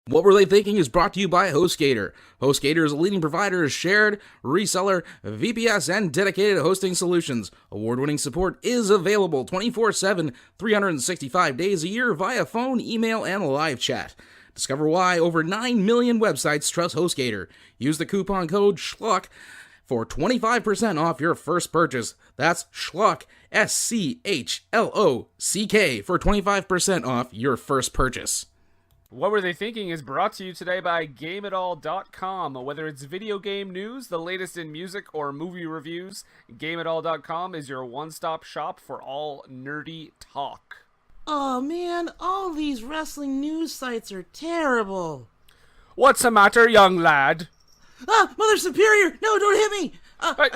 What Were They Thinking is brought to you by HostGator. HostGator is a leading provider of shared, reseller, VPS, and dedicated hosting solutions. Award-winning support is available 24/7, 365 days a year via phone, email, and live chat. Discover why over 9 million websites trust HostGator. Use the coupon code SCHLOCK for 25% off your first purchase. That's SCHLOCK, SCHLOCK, for 25% off your first purchase. What Were They Thinking is brought to you today by GameItAll.com. Whether it's video game news, the latest in music, or movie reviews, GameItAll.com is your one-stop shop for all nerdy talk. Oh man, all these wrestling news sites are terrible. What's the matter, young lad? Ah, Mother Superior! No, don't hit me! Hey.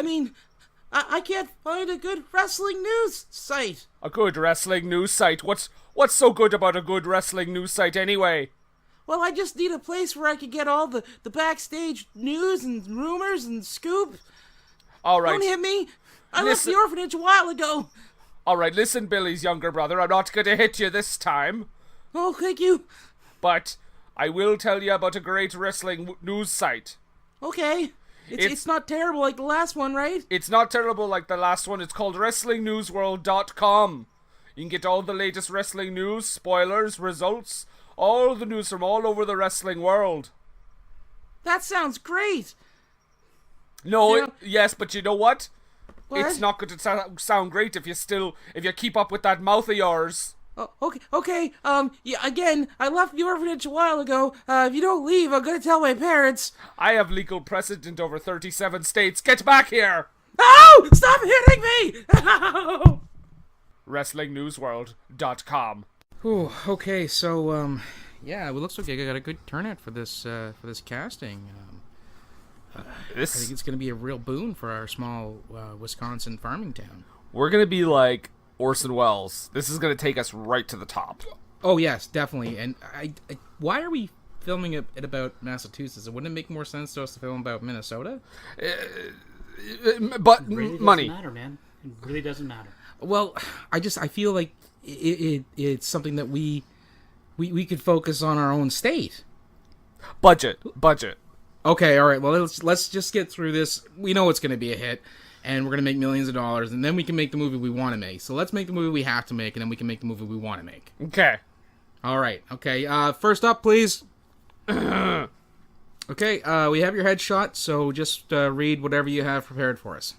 I can't find a good wrestling news site. A good wrestling news site? What's so good about a good wrestling news site anyway? Well, I just need a place where I could get all the backstage news and rumors and scoop. All right. Don't hit me! I left the orphanage a while ago. All right, listen, Billy's younger brother. I'm not going to hit you this time. Oh, thank you. But I will tell you about a great wrestling news site. Okay. It's not terrible like the last one, right? It's not terrible like the last one. It's called WrestlingNewsWorld.com. You can get all the latest wrestling news, spoilers, results, all the news from all over the wrestling world. That sounds great. No, yes, but you know what? What? It's not going to sound great if you keep up with that mouth of yours. Oh, okay. Yeah, again, I left the orphanage a while ago. If you don't leave, I'm gonna tell my parents. I have legal precedent over 37 states. Get back here! Oh! Stop hitting me! Ow! WrestlingNewsWorld.com. Ooh, okay, so, yeah, it looks like I got a good turnout for this casting. I think it's going to be a real boon for our small Wisconsin farming town. We're going to be like Orson Welles. This is going to take us right to the top. Oh, yes, definitely. And why are we filming it about Massachusetts? Wouldn't it make more sense to us to film about Minnesota? But it really money. doesn't matter, man. It really doesn't matter. Well, I feel like it's something that we could focus on our own state. Budget. Okay, all right. Well, let's just get through this. We know it's going to be a hit, and we're going to make millions of dollars, and then we can make the movie we want to make. So let's make the movie we have to make, and then we can make the movie we want to make. Okay. All right. Okay. First up, please. Okay. We have your headshot, so just read whatever you have prepared for us.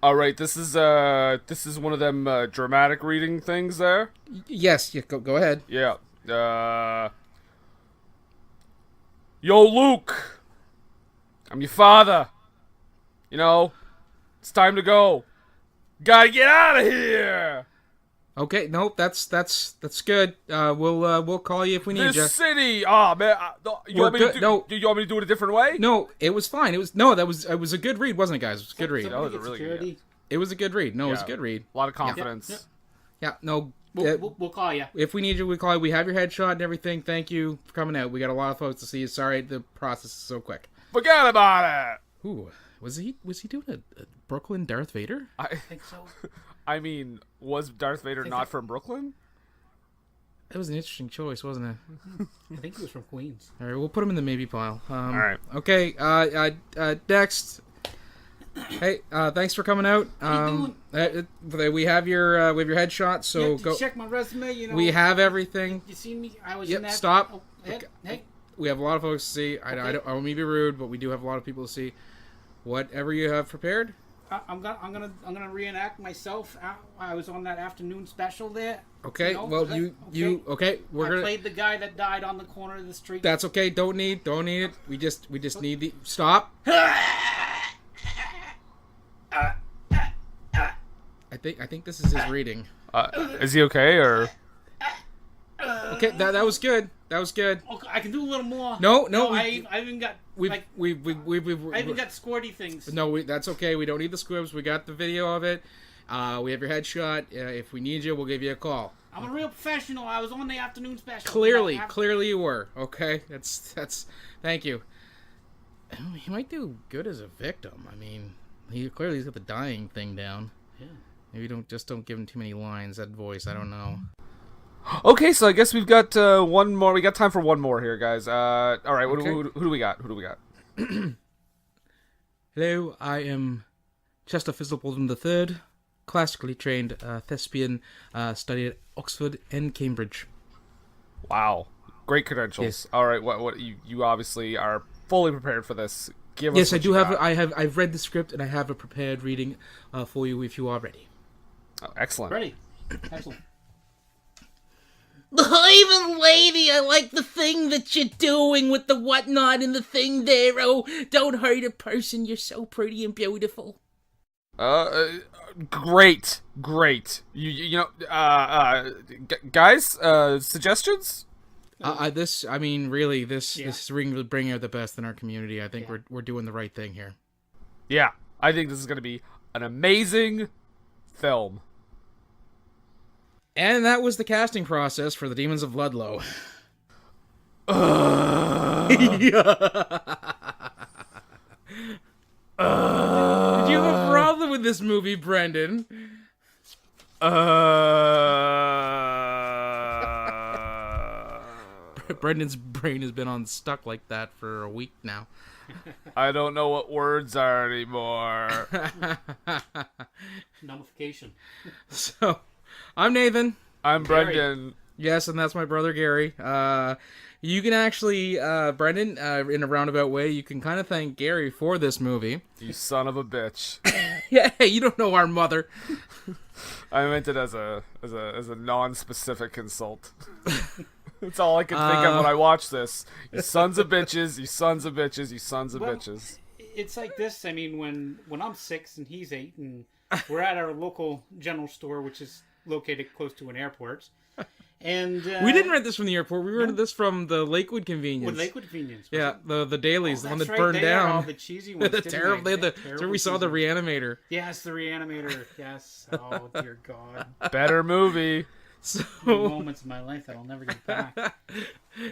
All right. This is one of them dramatic reading things there. Yes. Go ahead. Yeah. Yo, Luke. I'm your father. You know, it's time to go. Gotta get out of here. Okay, nope, that's good. We'll call you if we need you. This city. Oh man, you want me to do it a different way? No, it was fine. It was a good read, wasn't it, guys? It was a good read. That was a really good. It was a good read. No, it was a good read. A lot of confidence. Yeah. No. We'll call you. If we need you, we call you. We have your headshot and everything. Thank you for coming out. We got a lot of folks to see you. Sorry, the process is so quick. Forget about it. Ooh, was he doing a Brooklyn Darth Vader? I think so. I mean, was Darth Vader not from Brooklyn? That was an interesting choice, wasn't it? I think he was from Queens. All right, we'll put him in the maybe pile. All right. Okay. Next. Hey, thanks for coming out. We have your headshot, so go check my resume. You know, we have everything. You seen me? I was Yep. in that. Stop. Oh, Okay. hey. We have a lot of folks to see. I don't mean to be rude, but we do have a lot of people to see. Whatever you have prepared. I'm gonna reenact myself. I was on that afternoon special there. Okay. You know, Well, okay. I played the guy that died on the corner of the street. That's okay. Don't need it. We just need the stop. I think this is his reading. Is he okay or? Okay, that was good. That was good. Okay, I can do a little more. No, I even got I even got squirty things. No, that's okay. We don't need the squibs. We got the video of it. We have your headshot. If we need you, we'll give you a call. I'm a real professional. I was on the afternoon special. Clearly you were. Okay, that's. Thank you. He might do good as a victim. I mean, he's got the dying thing down. Yeah. Maybe don't give him too many lines. That voice, I don't know. Okay, so I guess we've got one more. We got time for one more here, guys. All right, Okay. who do we got? Who do we got? Hello, I am Chester Fizzlebolden III, classically trained thespian, studied at Oxford and Cambridge. Wow, great credentials. Yes. All right, what you obviously are fully prepared for this. Give us Yes, I what do you have. got. I've read the script and I have a prepared reading for you if you are ready. Oh, excellent. Ready. Excellent. Even lady, I like the thing that you're doing with the whatnot and the thing there. Oh, don't hurt a person. You're so pretty and beautiful. Great. You know, guys, suggestions? This ring will bring out the best in our community. I think Yeah. we're doing the right thing here. Yeah, I think this is going to be an amazing film. And that was the casting process for the Demons of Ludlow. Did you have a problem with this movie, Brendan? Brendan's brain has been stuck like that for a week now. I don't know what words are anymore. Nullification. So, I'm Nathan. I'm Gary. Brendan. Yes, and that's my brother Gary. You can actually, Brendan, in a roundabout way, you can kind of thank Gary for this movie. You son of a bitch. Yeah, hey, you don't know our mother. I meant it as a non-specific insult. That's all I could think of when I watched this. You sons of bitches, you sons of bitches, you sons of Well, bitches. It's like this. I mean, when I'm 6 and he's 8, and we're at our local general store, which is located close to an airport, and We didn't rent this from the airport. We rented this from the Lakewood Convenience. with Lakewood Convenience. Yeah, the dailies, the one That's that right, burned they had all down. the cheesy ones. The didn't terrible. They had They the. had That's where we saw the cheesy ones. reanimator. Yes, the reanimator. Yes. Oh dear God. Better movie. So Moments in my life that I'll never get back.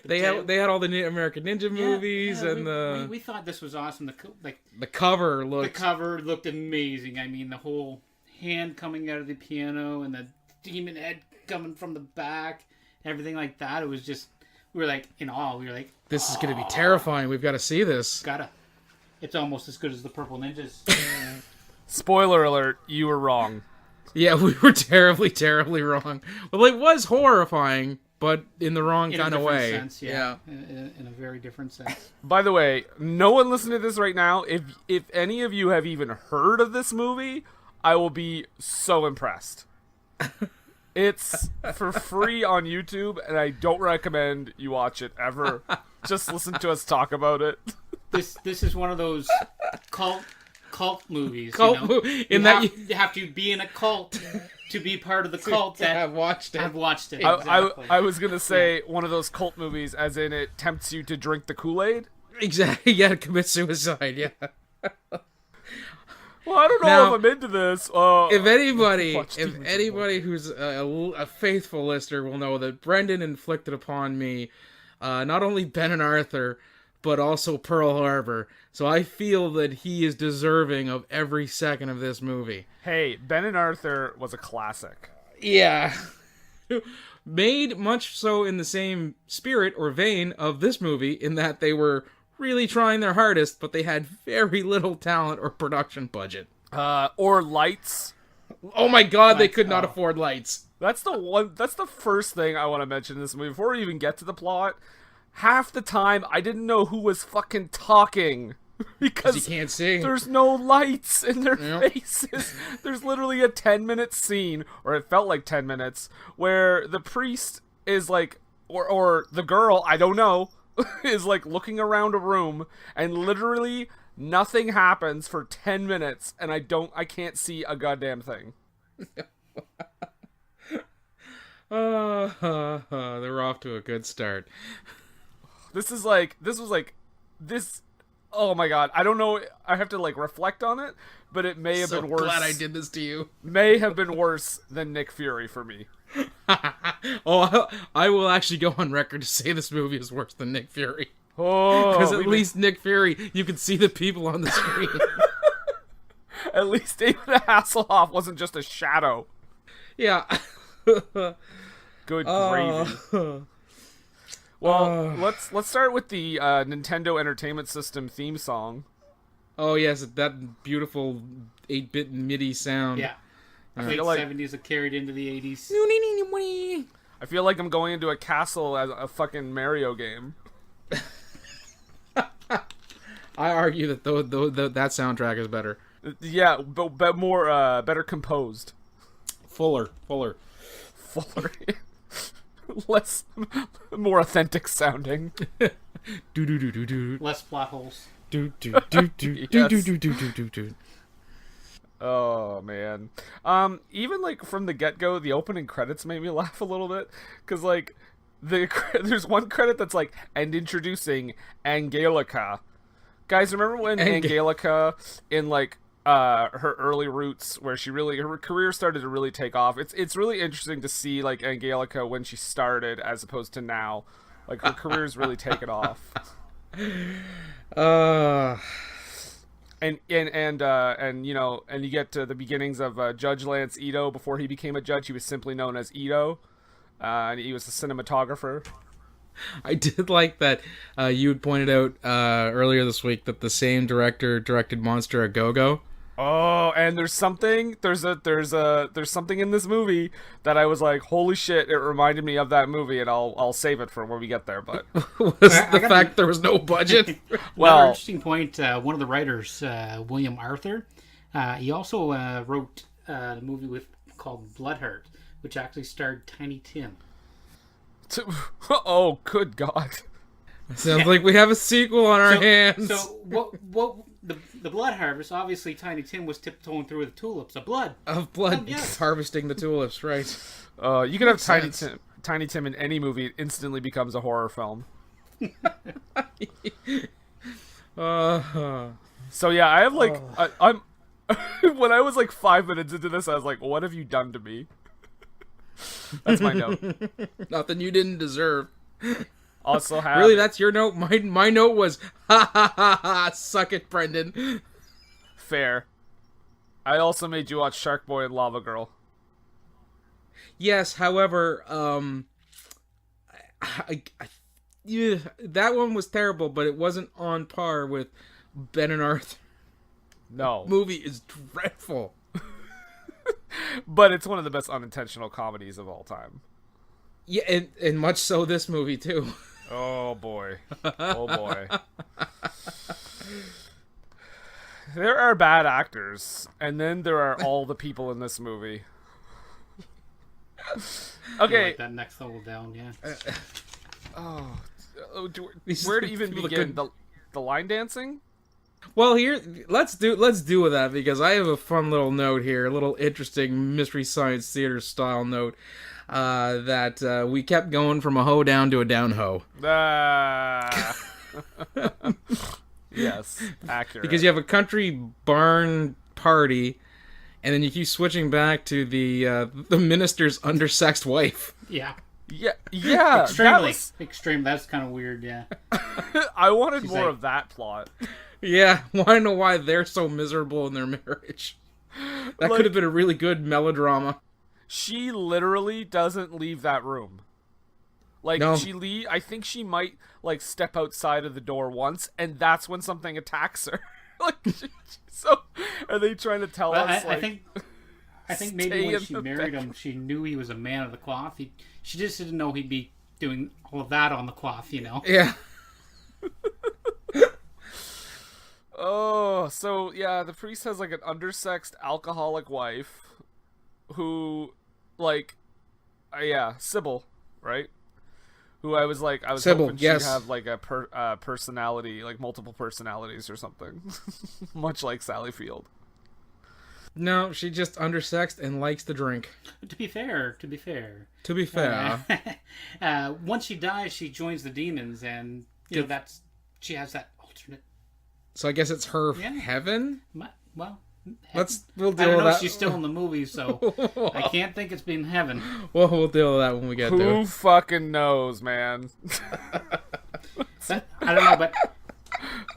they had all the American Ninja movies Yeah, and we thought this was awesome. the cover The looked. cover looked amazing. I mean, the whole hand coming out of the piano and the demon head coming from the back, everything like that. It was just, we were like in awe. We were like, This is gonna be terrifying. We've got to see this. it's almost as good as the Purple Ninjas. Spoiler alert, you were wrong. Yeah, we were terribly, terribly wrong. Well, it was horrifying, but in the wrong In a kind of different way. sense, yeah. In a very different sense. By the way, no one listening to this right now, if any of you have even heard of this movie, I will be so impressed. It's for free on YouTube, and I don't recommend you watch it ever. Just listen to us talk about it. This is one of those cult movies. Cult you know? movie, in that you have to be in a cult to be part of the cult that I've watched it. I've watched it. I was going to say one of those cult movies, as in it tempts you to drink the Kool-Aid. Exactly. Yeah, to commit suicide. Yeah. Well, I don't know Now, if I'm into this. If anybody, Watch if Demons of anybody who's a faithful listener will know that Brendan inflicted upon me not only Ben and Arthur, but also Pearl Harbor. So I feel that he is deserving of every second of this movie. Hey, Ben and Arthur was a classic. Yeah. Made much so in the same spirit or vein of this movie, in that they were really trying their hardest, but they had very little talent or production budget. Or Lights. Oh my god, they Lights, could not oh. afford lights. That's the first thing I want to mention in this movie. Before we even get to the plot, half the time I didn't know who was fucking talking. Because You can't see. there's no lights in their Yep. faces. There's literally a 10-minute scene, or it felt like 10 minutes, where the priest is like, or the girl, I don't know, is like looking around a room, and literally nothing happens for 10 minutes, and I can't see a goddamn thing. They were off to a good start. This was like, oh my god, I don't know, I have to like reflect on it, but it may have So been worse. glad I did this to you. May have been worse than Nick Fury for me. Oh, I will actually go on record to say this movie is worse than Nick Fury. Oh, Because at least Nick Fury, you can see the people on the screen. at least David Hasselhoff wasn't just a shadow. Yeah. Good gravy. Well, let's start with the Nintendo Entertainment System theme song. Oh yes, that beautiful 8-bit MIDI sound. Yeah. I Late feel like 70s are carried into the 80s. I feel like I'm going into a castle as a fucking Mario game. I argue that that soundtrack is better. Yeah, but more better composed. Fuller. Less, more authentic sounding. Do. Less plot holes. Do. Oh man. Even like from the get-go, the opening credits made me laugh a little bit because like there's one credit that's like, and introducing Angelica. Guys, remember when Angelica in like her early roots, where her career started to really take off? It's really interesting to see like Angelica when she started as opposed to now. Like her career's really taken off. And you know, and you get to the beginnings of Judge Lance Ito. Before he became a judge, he was simply known as Ito, and he was a cinematographer. I did like that you had pointed out earlier this week that the same director directed Monster a Go-Go. Oh, and there's something in this movie that I was like, holy shit! It reminded me of that movie, and I'll save it for when we get there. But was the fact there was no budget? Well, another interesting point. One of the writers, William Arthur, he also wrote a movie called Bloodheart, which actually starred Tiny Tim. Oh, good God! Sounds like we have a sequel on our hands. So what the blood harvest? Obviously, Tiny Tim was tiptoeing through the tulips of blood. Yes. Harvesting the tulips, right? You can have Tiny Tim in any movie; it instantly becomes a horror film. So yeah, I have like I'm when I was like 5 minutes into this, I was like, "What have you done to me?" That's my note. Nothing you didn't deserve. Also have really, that's your note. My note was ha ha ha ha. Suck it, Brendan. Fair. I also made you watch Shark Boy and Lava Girl. Yes, however, that one was terrible, but it wasn't on par with Ben and Arthur. No, the movie is dreadful. But it's one of the best unintentional comedies of all time. Yeah, and much so this movie too. Oh boy. Oh boy. There are bad actors, and then there are all the people in this movie. Okay. Like that next level down, yeah. Where to even begin? The line dancing? Well, here let's do with that, because I have a fun little note here, a little interesting Mystery Science Theater style note. That we kept going from a hoe down to a down hoe. Yes, accurate. Because you have a country barn party, and then you keep switching back to the minister's undersexed wife. Yeah. Yeah. Extreme. That's kind of weird. Yeah. I wanted more of that plot. Yeah, want to know why they're so miserable in their marriage? That could have been a really good melodrama. She literally doesn't leave that room. Like, no. I think she might, like, step outside of the door once, and that's when something attacks her. Like, so, are they trying to tell us, I think maybe when she married him, she knew he was a man of the cloth. She just didn't know he'd be doing all of that on the cloth, you know? Yeah. Oh, so, yeah, the priest has, like, an undersexed alcoholic wife who, like, Sybil, right? Who I was Sybil, hoping yes. she'd have, like, a personality, like, multiple personalities or something. Much like Sally Field. No, she just undersexed and likes to drink. To be fair. Once she dies, she joins the demons, and, you know, she has that alternate. So I guess it's her heaven? Well... We'll deal I don't with know. that. She's still in the movie, so I can't think it's been heaven. Well, we'll deal with that when we get there. Who fucking knows, man? I don't know, but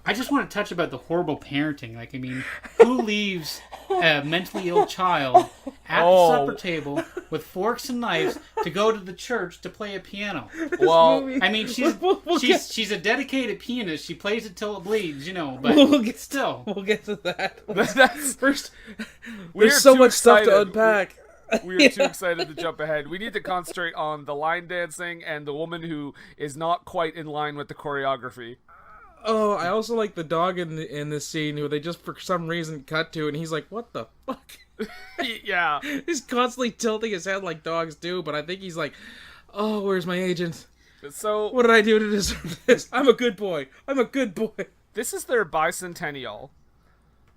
I just want to touch about the horrible parenting. Like, I mean, who leaves a mentally ill child at the supper table with forks and knives to go to the church to play a piano. Well, I mean, she's a dedicated pianist. She plays it till it bleeds, you know. But still, we'll get to that. that's First, we're there's so too much stuff to excited. unpack. We are too excited to jump ahead. We need to concentrate on the line dancing and the woman who is not quite in line with the choreography. Oh, I also like the dog in this scene who they just for some reason cut to, and he's like, "What the fuck?" Yeah. He's constantly tilting his head like dogs do, but I think he's like, "Oh, where's my agent? So What did I do to deserve this? I'm a good boy. I'm a good boy." this is their bicentennial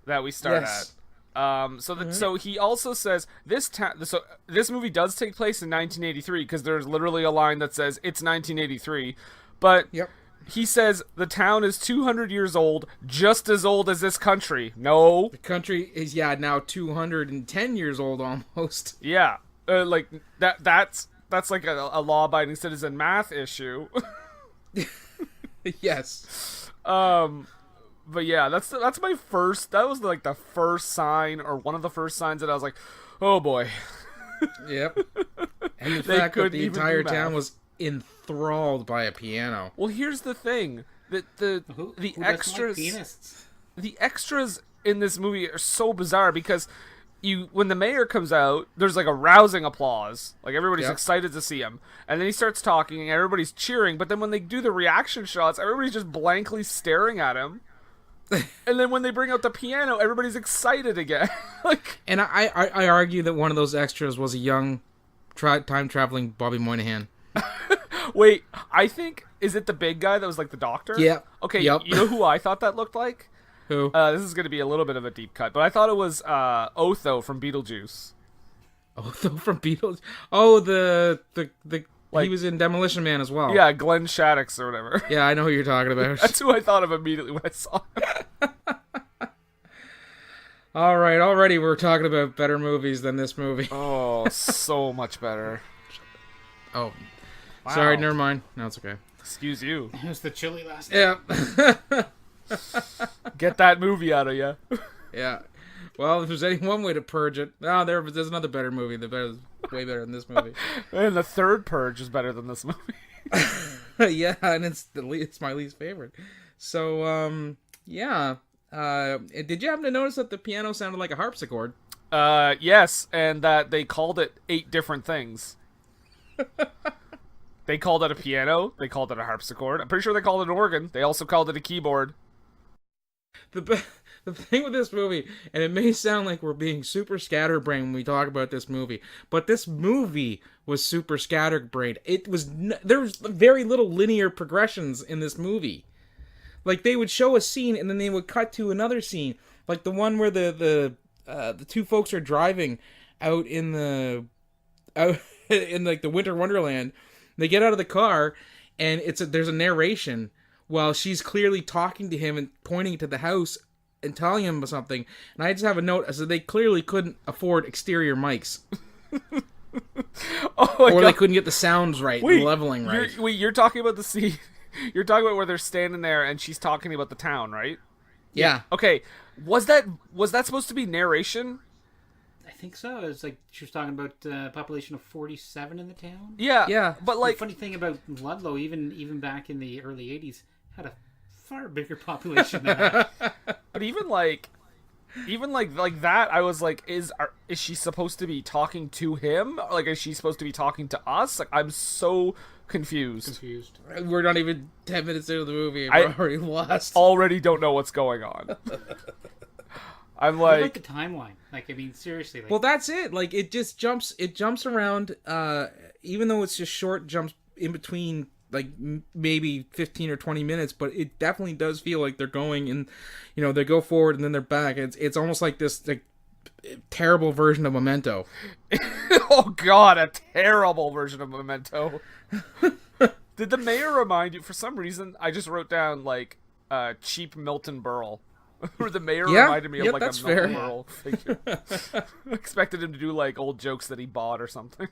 that we start Yes. at. So he also says so this movie does take place in 1983 because there's literally a line that says it's 1983, but Yep. he says the town is 200 years old, just as old as this country. No. The country is now 210 years old almost. Yeah. Like that's like a law-abiding citizen math issue. Yes. But yeah, that was like the first sign or one of the first signs that I was like, "Oh boy." Yep. And the They fact that couldn't the even entire do town math. was enthralled by a piano. Well, here's the thing. The who doesn't extras like pianists? the extras in this movie are so bizarre because when the mayor comes out, there's like a rousing applause. Like everybody's Yep. excited to see him. And then he starts talking and everybody's cheering, but then when they do the reaction shots, everybody's just blankly staring at him. And then when they bring out the piano, everybody's excited again. Like, And I argue that one of those extras was a young time traveling Bobby Moynihan. wait, I think is it the big guy that was like the doctor? Yeah. Okay, Yep. you know who I thought that looked like? Who? This is going to be a little bit of a deep cut, but I thought it was Otho from Beetlejuice. Otho from Beatles. Oh, the he Like- was in Demolition Man as well. Yeah, Glenn Shaddix or whatever. Yeah, I know who you're talking about. That's who I thought of immediately when I saw him. All right, already we're talking about better movies than this movie. Oh, so much better. Oh, Wow. sorry, never mind. No, it's okay. Excuse you. It was the chili last night. Yeah. Get that movie out of you. Yeah. Well, if there's any one way to purge it, there's another better movie way better than this movie. And the third Purge is better than this movie. Yeah, and it's my least favorite. So, yeah. Did you happen to notice that the piano sounded like a harpsichord? Yes, and that they called it 8 different things. They called it a piano. They called it a harpsichord. I'm pretty sure they called it an organ. They also called it a keyboard. The thing with this movie, and it may sound like we're being super scatterbrained when we talk about this movie, but this movie was super scatterbrained. There was very little linear progressions in this movie. Like, they would show a scene and then they would cut to another scene, like the one where the two folks are driving out in like the Winter Wonderland. They get out of the car and there's a narration while she's clearly talking to him and pointing to the house and telling him something. And I just have a note as that they clearly couldn't afford exterior mics. Oh my Or God. they couldn't get the sounds right, the leveling right. You're talking about the scene. You're talking about where they're standing there and she's talking about the town, right? Yeah. Okay. Was that supposed to be narration? I think so. It's like she was talking about a population of 47 in the town. Yeah. Yeah. But like, The funny thing about Ludlow, even back in the early 80s, had a far bigger population than that. but even like that, I was like, is she supposed to be talking to him? Like, is she supposed to be talking to us? Like, I'm so confused. We're not even 10 minutes into the movie and I- we're already lost. Already don't know what's going on. I'm What about like, the timeline? Like, I mean, seriously. Like, Well, that's it. Like, it jumps around, even though it's just short jumps in between, like, maybe 15 or 20 minutes, but it definitely does feel like they're going and, they go forward and then they're back. It's almost like this, like, terrible version of Memento. oh God, a terrible version of Memento. Did the mayor remind you? For some reason, I just wrote down, like, cheap Milton Berle. Where the mayor Yeah, reminded me of, yeah, like, a that's Milton fair. Berle figure. I expected him to do, like, old jokes that he bought or something.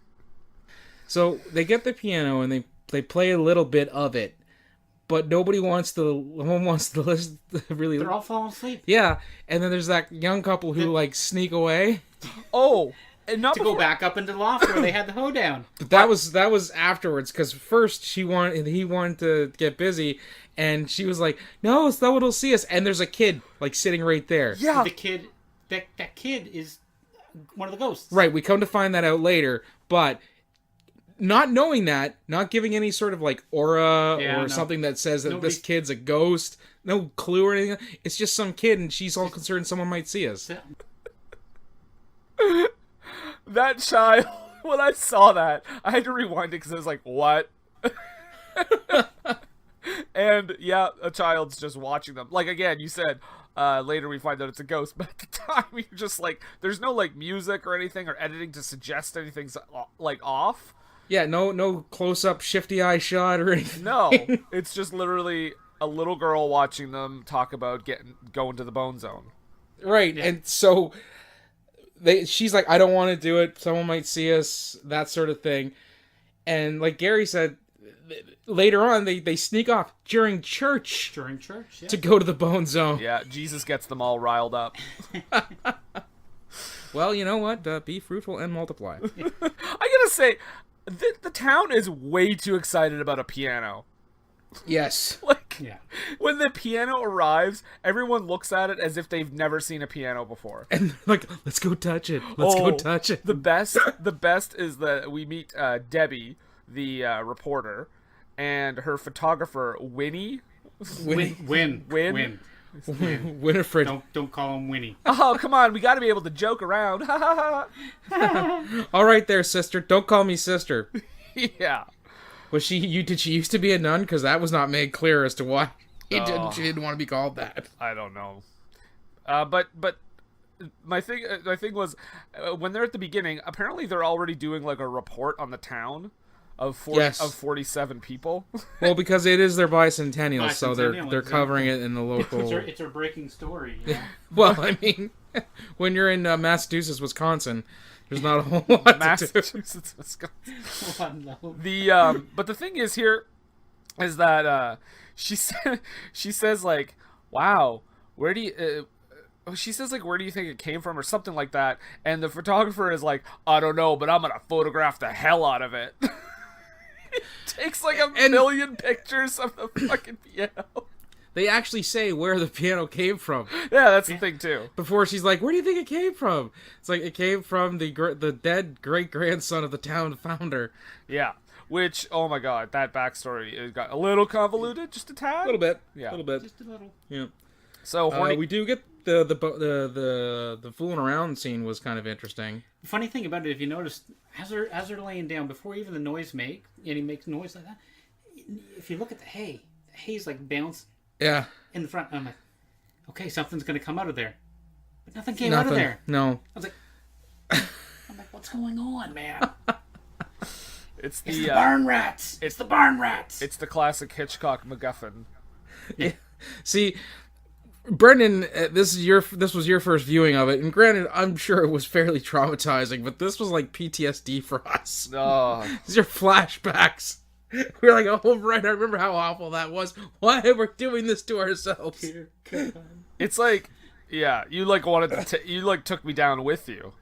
So they get the piano and they play a little bit of it, but no one wants to listen really. they're all falling asleep. Yeah, and then there's that young couple who like sneak away. Oh, And not to go back up into the loft where they had the hoedown. But that was afterwards, because first he wanted to get busy, and she was like, "No, it's not what'll see us." And there's a kid like sitting right there. Yeah. The kid, that kid is one of the ghosts. Right. We come to find that out later, but not knowing that, not giving any sort of like aura or something that says that this kid's a ghost, no clue or anything. It's just some kid, and she's all concerned someone might see us. That child, when I saw that, I had to rewind it because I was like, what? And yeah, a child's just watching them. Like, again, you said, later we find out it's a ghost, but at the time you're just like, there's no like music or anything or editing to suggest anything's like off. Yeah, no close-up shifty eye shot or anything. No, it's just literally a little girl watching them talk about going to the bone zone. Right, yeah. And so she's like, I don't want to do it. Someone might see us, that sort of thing. And like Gary said, later on, they sneak off during church. Yeah. To go to the bone zone. Yeah, Jesus gets them all riled up. Well, you know what? Be fruitful and multiply. I gotta say, the town is way too excited about a piano. Yes. Like, when the piano arrives, everyone looks at it as if they've never seen a piano before. And they're like, let's go touch it. Let's go touch it. The best is that we meet Debbie, the reporter, and her photographer, Winnie. Winifred. Don't call him Winnie. Oh, come on. We got to be able to joke around. All right there, sister. Don't call me sister. Yeah. Did she used to be a nun? Because that was not made clear as to why she didn't want to be called that. I don't know. But my thing was, when they're at the beginning, apparently they're already doing like a report on the town of 47 people. Well, because it is their bicentennial, so they're covering it in the local. It's a breaking story. You know? Well, I mean, when you're in Massachusetts, Wisconsin, there's not a whole lot Massachusetts, Wisconsin. But the thing is here is that she says like, wow, where do you she says like, where do you think it came from or something like that, and the photographer is like, I don't know, but I'm gonna photograph the hell out of it. Takes like a million pictures of the fucking piano. They actually say where the piano came from. Yeah, that's the thing too. Before she's like, where do you think it came from? It's like, it came from the dead great-grandson of the town founder. Yeah, which, oh my god, that backstory, it got a little convoluted, just a tad. A little bit. Yeah. A little bit. Just a little. Yeah. So we do get the fooling around scene was kind of interesting. The funny thing about it, if you notice, as they're laying down, before even the noise and he makes noise like that, if you look at the hay's like bounced in the front. I'm like, okay, something's gonna come out of there, but nothing came out of there. No. I was like, what's going on, man? It's the barn rats. It's the barn rats. It's the classic Hitchcock MacGuffin. Yeah. See, Brendan, this was your first viewing of it, and granted, I'm sure it was fairly traumatizing, but this was like PTSD for us. Oh. These are flashbacks. We were like, oh, right, I remember how awful that was. Why we're doing this to ourselves? It's like, yeah, you like wanted to, you like took me down with you.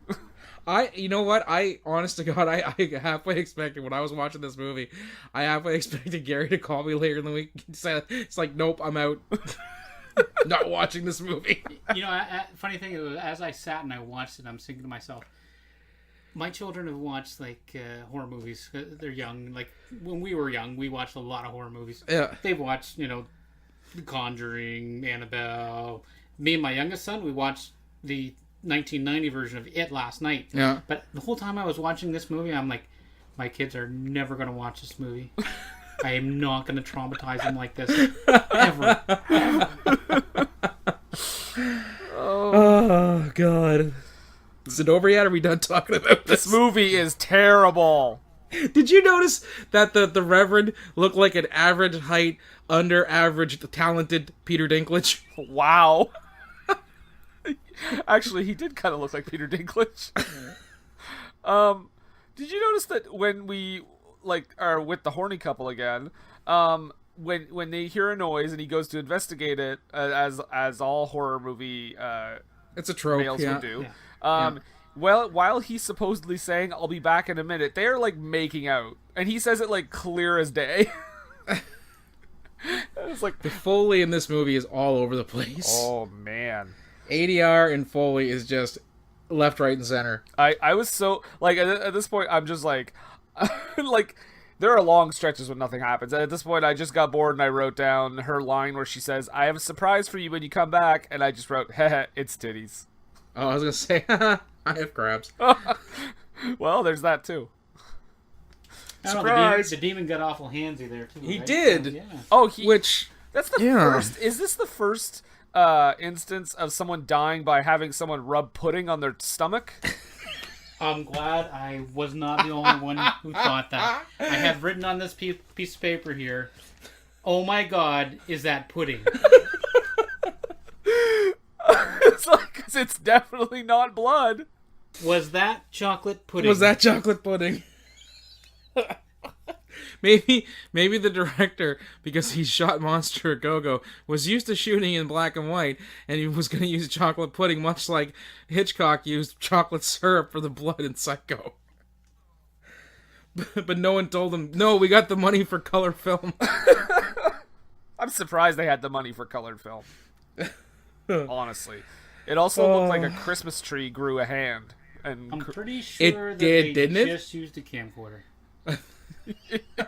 You know what? Honest to God, I halfway expected, when I was watching this movie, I halfway expected Gary to call me later in the week and say, it's like, nope, I'm out. Not watching this movie. You know, funny thing is, as I sat and I watched it, I'm thinking to myself, my children have watched like horror movies. They're young. Like when we were young, we watched a lot of horror movies. Yeah. They've watched, The Conjuring, Annabelle. Me and my youngest son, we watched the 1990 version of It last night. Yeah. But the whole time I was watching this movie, I'm like, my kids are never going to watch this movie. I am not going to traumatize them like this. Ever. Oh, God. Is it over yet? Are we done talking about this? This movie is terrible. Did you notice that the Reverend looked like an average height, under average, talented Peter Dinklage? Wow. Actually, he did kind of look like Peter Dinklage. Did you notice that when we are with the horny couple again, when they hear a noise and he goes to investigate it, as all horror movie it's a trope, males would do, Well, while he's supposedly saying, "I'll be back in a minute," they're like making out, and he says it like clear as day. It's like the Foley in this movie is all over the place. Oh man, ADR and Foley is just left, right, and center. I was so like at this point I'm just like like there are long stretches when nothing happens, and at this point I just got bored and I wrote down her line where she says, "I have a surprise for you when you come back," and I just wrote, "Heh, it's titties." Oh, I was gonna say, I have crabs. Well, there's that too. Surprise! The demon got awful handsy there too. He right? did. So, yeah. Oh, that's the first. Is this the first instance of someone dying by having someone rub pudding on their stomach? I'm glad I was not the only one who thought that. I have written on this piece of paper here, "Oh my God, is that pudding?" It's like, 'cause it's definitely not blood. Was that chocolate pudding? Was that chocolate pudding? Maybe the director, because he shot Monster a Go-Go, was used to shooting in black and white, and he was going to use chocolate pudding, much like Hitchcock used chocolate syrup for the blood in Psycho. But no one told him, "No, we got the money for color film." I'm surprised they had the money for colored film. Honestly. It also looked like a Christmas tree grew a hand. And I'm pretty sure it that did, they didn't it? just used a camcorder.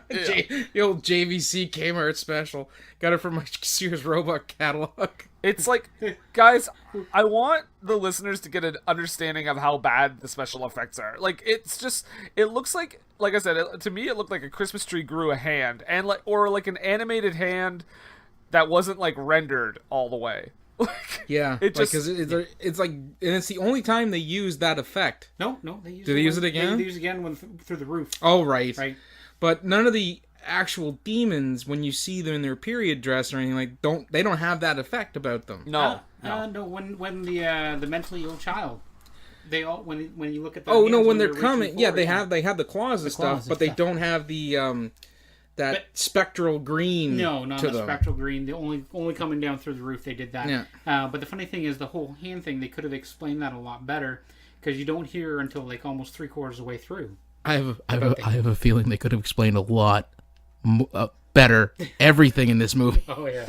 The old JVC Kmart special. Got it from my Sears Roebuck catalog. It's like, guys, I want the listeners to get an understanding of how bad the special effects are. Like, it's just, it looks like I said, to me it looked like a Christmas tree grew a hand, and or like an animated hand that wasn't like rendered all the way. Yeah, it just because it's like, and it's the only time they use that effect. No, they use. Do they use it again? They use it again when through the roof. Oh, right. But none of the actual demons, when you see them in their period dress or anything, they don't have that effect about them. No. No. When the mentally ill child, they all when you look at. When they're coming, they have the claws and stuff, but they don't have the spectral green. No, not the them. spectral green. The only coming down through the roof they did that. Yeah. But the funny thing is the whole hand thing. They could have explained that a lot better because you don't hear until like almost 3/4 of the way through. I have a feeling they could have explained a lot better everything in this movie. Oh yeah.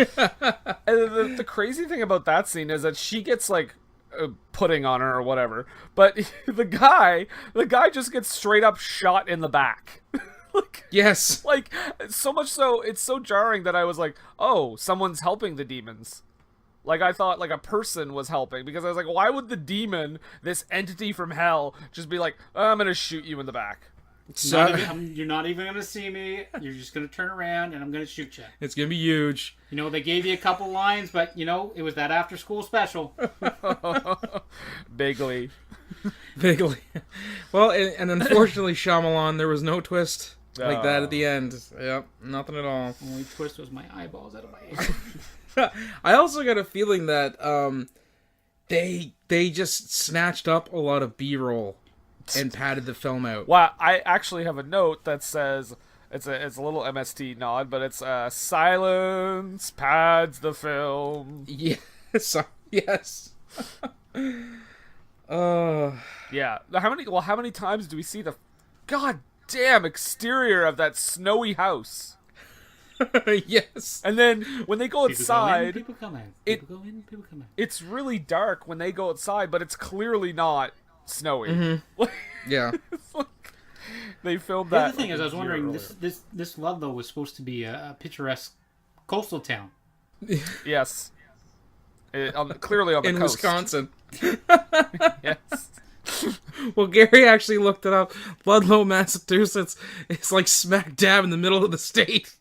And the crazy thing about that scene is that she gets like pudding on her or whatever, but the guy just gets straight up shot in the back. Yes. Like, so much so, it's so jarring that I was like, oh, someone's helping the demons. Like, I thought, like, a person was helping, because I was like, why would the demon, this entity from hell, just be like, I'm gonna shoot you in the back? You're not even gonna see me. You're just gonna turn around, and I'm gonna shoot you. It's gonna be huge. They gave you a couple lines, but, it was that after-school special. Bigly. Well, and unfortunately, Shyamalan, there was no twist like that at the end. Yep, nothing at all. Only twist was my eyeballs out of my head. I also got a feeling that they just snatched up a lot of B-roll and padded the film out. Wow, I actually have a note that says it's a little MST nod, but it's silence pads the film. Yes. Yes. Yeah. How many times do we see the goddamn exterior of that snowy house? Yes. And then when they go outside, people come in. People go in, people come in. It's really dark when they go outside, but it's clearly not snowy. Mm-hmm. Yeah. They filmed the that. The other thing is, I was wondering, this Ludlow was supposed to be a picturesque coastal town. Yes. Clearly on the in coast. Wisconsin. Yes. Well, Gary actually looked it up. Ludlow, Massachusetts is like smack dab in the middle of the state.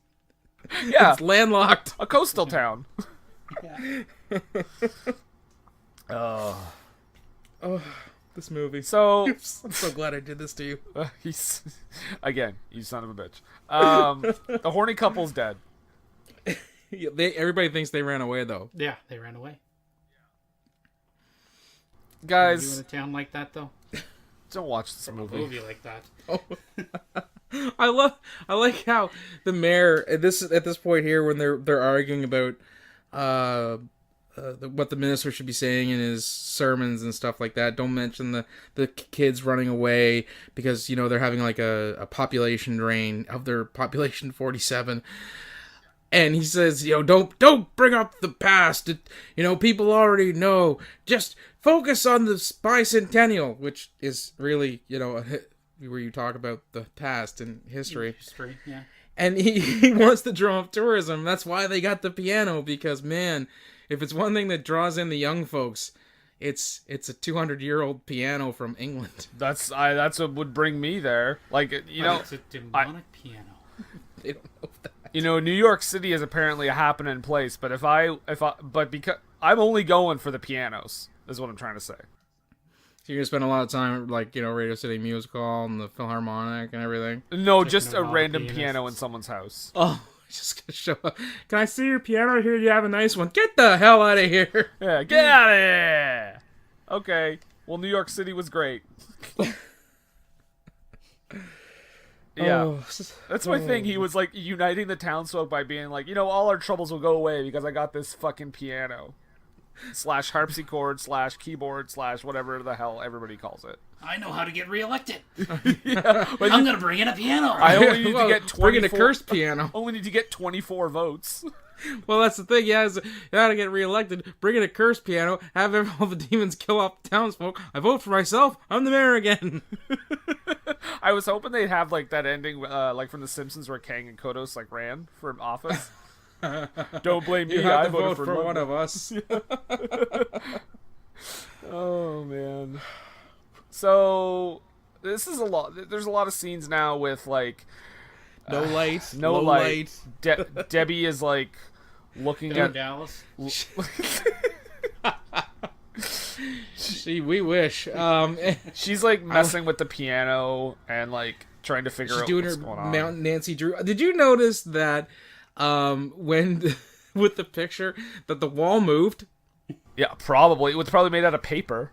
Yeah. It's landlocked. A coastal town. Yeah. Oh, this movie. So I'm so glad I did this to you. He's again, you son of a bitch. The horny couple's dead. Everybody thinks they ran away, though. Yeah, they ran away. Guys, you in a town like that, though? Don't watch this movie. A movie like that. Oh. I like how the mayor at this point here, when they're arguing about what the minister should be saying in his sermons and stuff like that. Don't mention the kids running away because, you know, they're having like a population drain of their population 47. And he says, you know, don't bring up the past. You know, people already know. Just focus on the bicentennial, which is really, you know, where you talk about the past and history. History, yeah. And he wants to draw up tourism. That's why they got the piano, because, man, if it's one thing that draws in the young folks, it's a 200-year-old piano from England. That's what would bring me there. Like, you know, it's a demonic piano. They don't know that. You know, New York City is apparently a happening place, but because I'm only going for the pianos, is what I'm trying to say. So you're gonna spend a lot of time, like, you know, Radio City Music Hall and the Philharmonic and everything? No, just a random piano in someone's house. Oh, just gonna show up. Can I see your piano here? You have a nice one. Get the hell out of here. Yeah, get out of here. Okay. Well, New York City was great. Yeah. Oh, That's my thing. He was like uniting the townsfolk by being like, you know, all our troubles will go away because I got this fucking piano. / harpsichord / keyboard / whatever the hell everybody calls it. I know how to get reelected. Yeah, I'm gonna bring in a piano. I only need to get 24. Bring in a cursed piano. Only need to get 24 votes. Well, that's the thing. Yeah, you gotta get reelected. Bring in a cursed piano. Have all the demons kill off the townsfolk. I vote for myself. I'm the mayor again. I was hoping they'd have like that ending, like from The Simpsons, where Kang and Kodos like ran for office. Don't blame me. You have I to vote voted for one of us. Oh man. So this is a lot. There's a lot of scenes now with like no light. No low light. Debbie is like looking at Dallas. See, we wish. She's like messing with the piano and like trying to figure out doing what's her going on. Mount Nancy Drew. Did you notice that when with the picture that the wall moved? Yeah, probably. It was probably made out of paper.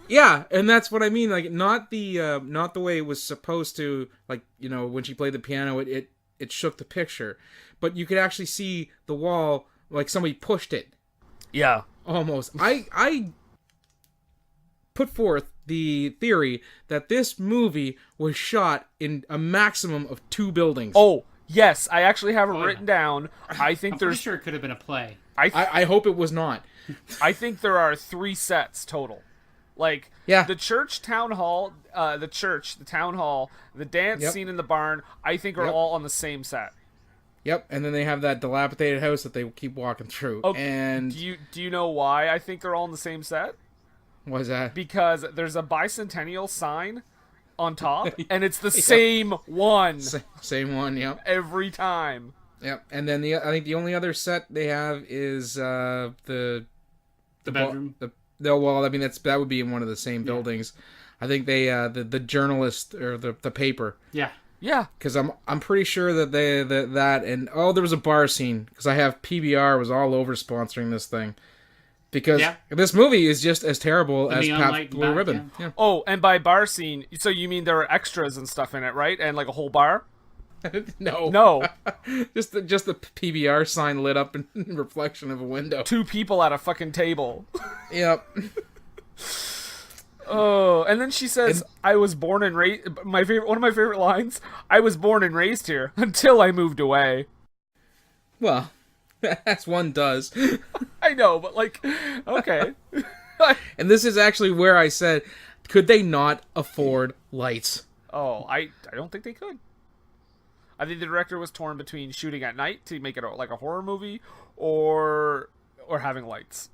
Yeah, and that's what I mean. Like, not the way it was supposed to. Like, you know, when she played the piano, it shook the picture, but you could actually see the wall like somebody pushed it. Yeah, almost. I put forth the theory that this movie was shot in a maximum of 2 buildings. Oh, yes, I actually have it written down. I think I'm there's. pretty sure it could have been a play. I hope it was not. I think there are 3 sets total. Like, yeah. The church, town hall, the town hall, the dance scene in the barn, I think are all on the same set. Yep, and then they have that dilapidated house that they keep walking through. Oh, and do you know why I think they're all in the same set? What is that? Because there's a bicentennial sign on top, and it's the same one. Same one, yep. Every time. Yep, and then I think the only other set they have is the bedroom. Well, I mean that would be in one of the same buildings. I think they the journalist or the paper. Yeah. Yeah. Because I'm pretty sure that that and there was a bar scene because I have PBR was all over sponsoring this thing. Because this movie is just as terrible as Pabst Blue Ribbon. Yeah. Oh, and by bar scene, so you mean there are extras and stuff in it, right? And like a whole bar? No. just the PBR sign lit up in reflection of a window. 2 people at a fucking table. Yep. Oh, and then she says, "I was born and raised." One of my favorite lines. I was born and raised here until I moved away. Well, as one does. I know, but like, okay. And this is actually where I said, could they not afford lights? Oh, I don't think they could. I think the director was torn between shooting at night to make it like a horror movie, or having lights.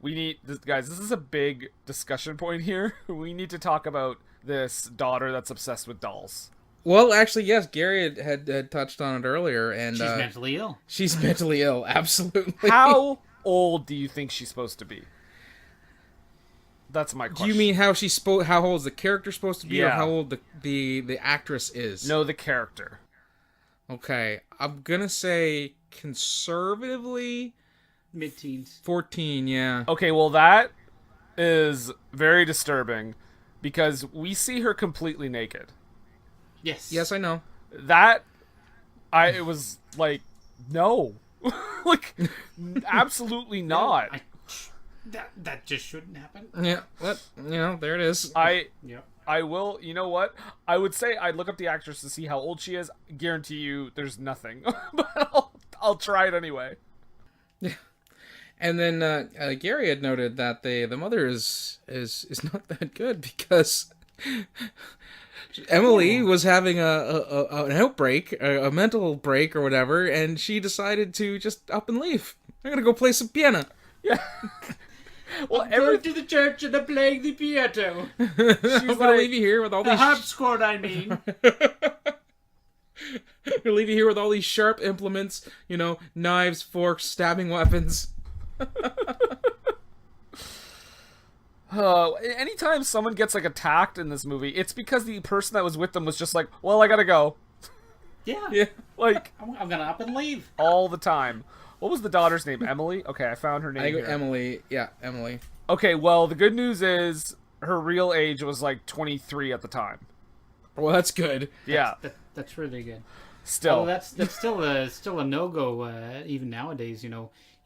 We need this, guys. This is a big discussion point here. We need to talk about this daughter that's obsessed with dolls. Well, actually, yes, Gary had touched on it earlier, and she's mentally ill. She's mentally ill, absolutely. How old do you think she's supposed to be? That's my question. Do you mean how old is the character supposed to be, or Yeah. how old the actress is? No, the character. Okay, I'm gonna say conservatively mid-teens. 14, yeah. Okay, well that is very disturbing because we see her completely naked. Yes. Yes, I know. It was like, no. Like, absolutely not. That just shouldn't happen. Yeah, but, there it is. I will, you know what? I would say I'd look up the actress to see how old she is. Guarantee you there's nothing. But I'll try it anyway. Yeah. And then Gary had noted that the mother is not that good because Emily was having an outbreak, a mental break or whatever, and she decided to just up and leave. I'm gonna go play some piano. Yeah. Well, I'm going to the church and I'm playing the piano. I'm gonna leave you here with all these harpsichord. I mean, gonna leave you here with all these sharp implements. Knives, forks, stabbing weapons. Anytime someone gets like attacked in this movie, it's because the person that was with them was just like, well, I gotta go. Yeah. Like, I'm gonna up and leave all the time. What was the daughter's name? Emily? Okay, I found her name here. Emily. Yeah, Emily. Okay, well, the good news is her real age was like 23 at the time. Well, that's good. Yeah. That's really good. Still. Oh, that's still a no-go, even nowadays,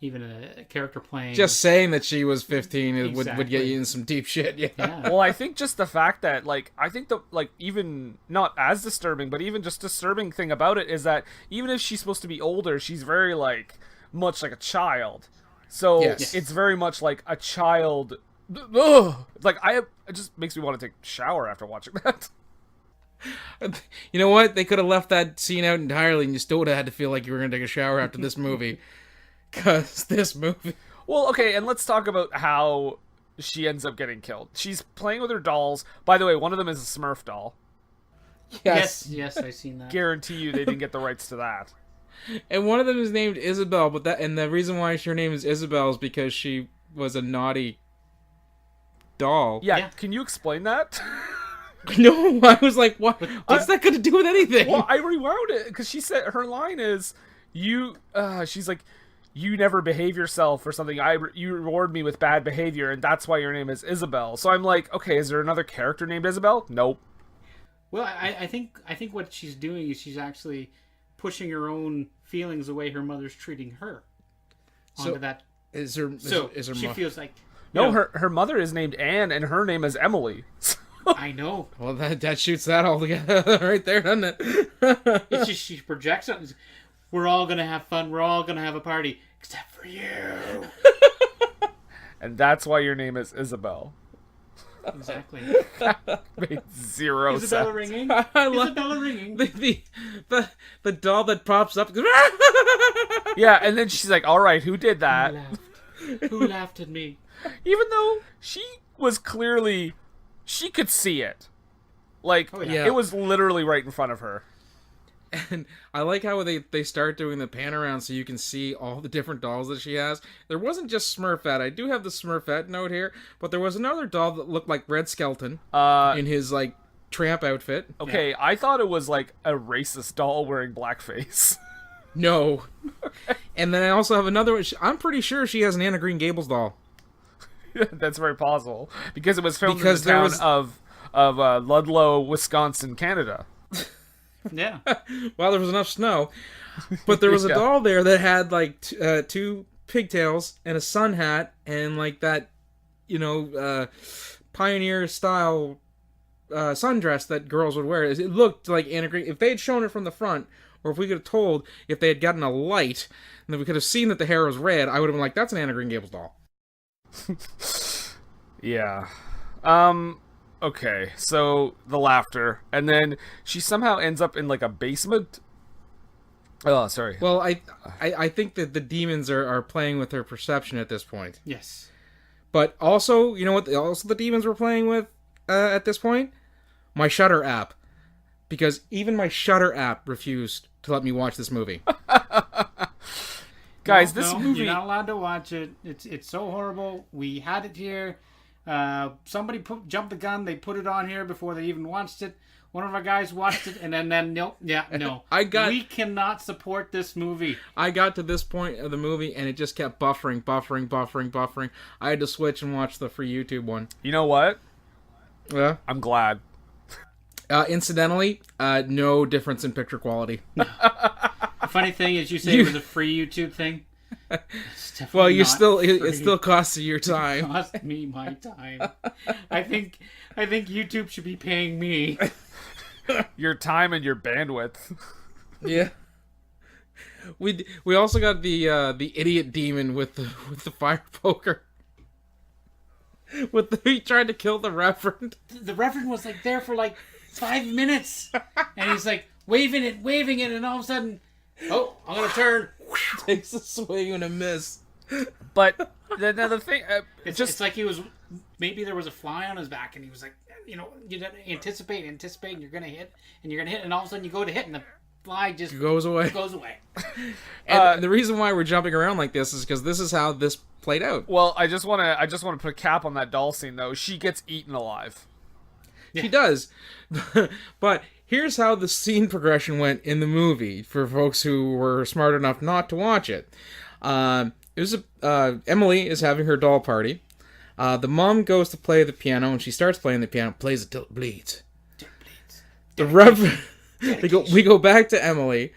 even a character playing... Just saying that she was 15 Exactly. would get you in some deep shit, yeah. Well, I think just the fact that, I think the, even, not as disturbing, but even just disturbing thing about it is that even if she's supposed to be older, she's very, much like a child. So, yes. It's very much like a child... Ugh! It just makes me want to take a shower after watching that. You know what? They could have left that scene out entirely and you still would have had to feel like you were going to take a shower after this movie. Because this movie... Well, okay, and let's talk about how she ends up getting killed. She's playing with her dolls. By the way, one of them is a Smurf doll. Yes, I've seen that. Guarantee you they didn't get the rights to that. And one of them is named Isabel, and the reason why her name is Isabel is because she was a naughty doll. Yeah. Can you explain that? No, I was like, what? What's that got to do with anything? Well, I rewound it because she said her line is, she's like, you never behave yourself or something. You reward me with bad behavior, and that's why your name is Isabel. So I'm like, okay, is there another character named Isabel? Nope. Well, I think what she's doing is she's actually pushing her own feelings the way her mother's treating her onto that. She feels like her mother is named Anne and her name is Emily. I know. Well, that shoots that all together right there, doesn't it? It's just she projects something. We're all gonna have fun. We're all gonna have a party, except for you. And that's why your name is Isabel. Exactly. Made zero Isabella sense. ringing. Isabella ringing. The doll that pops up. Yeah, and then she's like, "All right, who did that? Who laughed at me?" Even though she was clearly, she could see it. It was literally right in front of her. And I like how they start doing the pan around so you can see all the different dolls that she has. There wasn't just Smurfette. I do have the Smurfette note here, but there was another doll that looked like Red Skelton in his tramp outfit. Okay, I thought it was like a racist doll wearing blackface. No. And then I also have another one. I'm pretty sure she has an Anna Green Gables doll. That's very possible because it was filmed in the town of Ludlow, Wisconsin, Canada. Yeah. Well, there was enough snow. But there was a doll there that had two pigtails and a sun hat and that, pioneer style sundress that girls would wear. It looked like Anna Green. If they had shown it from the front, or if we could have told if they had gotten a light and then we could have seen that the hair was red, I would have been like, that's an Anna Green Gables doll. Yeah. Okay, so the laughter, and then she somehow ends up in a basement. Oh, sorry. Well, I think that the demons are playing with her perception at this point. Yes. But also, you know what? Also, the demons were playing with at this point? My Shudder app, because even my Shudder app refused to let me watch this movie. Guys, this movie... You're not allowed to watch it. It's so horrible. We had it here. Somebody jumped the gun. They put it on here before they even watched it. One of our guys watched it, and then nope. Yeah, no. We cannot support this movie. I got to this point of the movie, and it just kept buffering. I had to switch and watch the free YouTube one. You know what? Yeah? I'm glad. Incidentally, no difference in picture quality. The funny thing is you say it was a free YouTube thing. Well, it still costs you your time. It cost me my time. I think YouTube should be paying me your time and your bandwidth. Yeah. We also got the idiot demon with the fire poker. He tried to kill the Reverend. The Reverend was like there for like 5 minutes, and he's like waving it, and all of a sudden, oh, I'm gonna turn. Takes a swing and a miss. But the thing, it's like he was, maybe there was a fly on his back, and he was like, you anticipate, and you're gonna hit, and all of a sudden you go to hit, and the fly just goes away. And the reason why we're jumping around like this is because this is how this played out. Well, I just want to put a cap on that doll scene though. She gets eaten alive. Yeah. She does. But here's how the scene progression went in the movie for folks who were smart enough not to watch it. Emily is having her doll party. The mom goes to play the piano, and she starts playing the piano, plays it till it bleeds. The Reverend. We go back to Emily.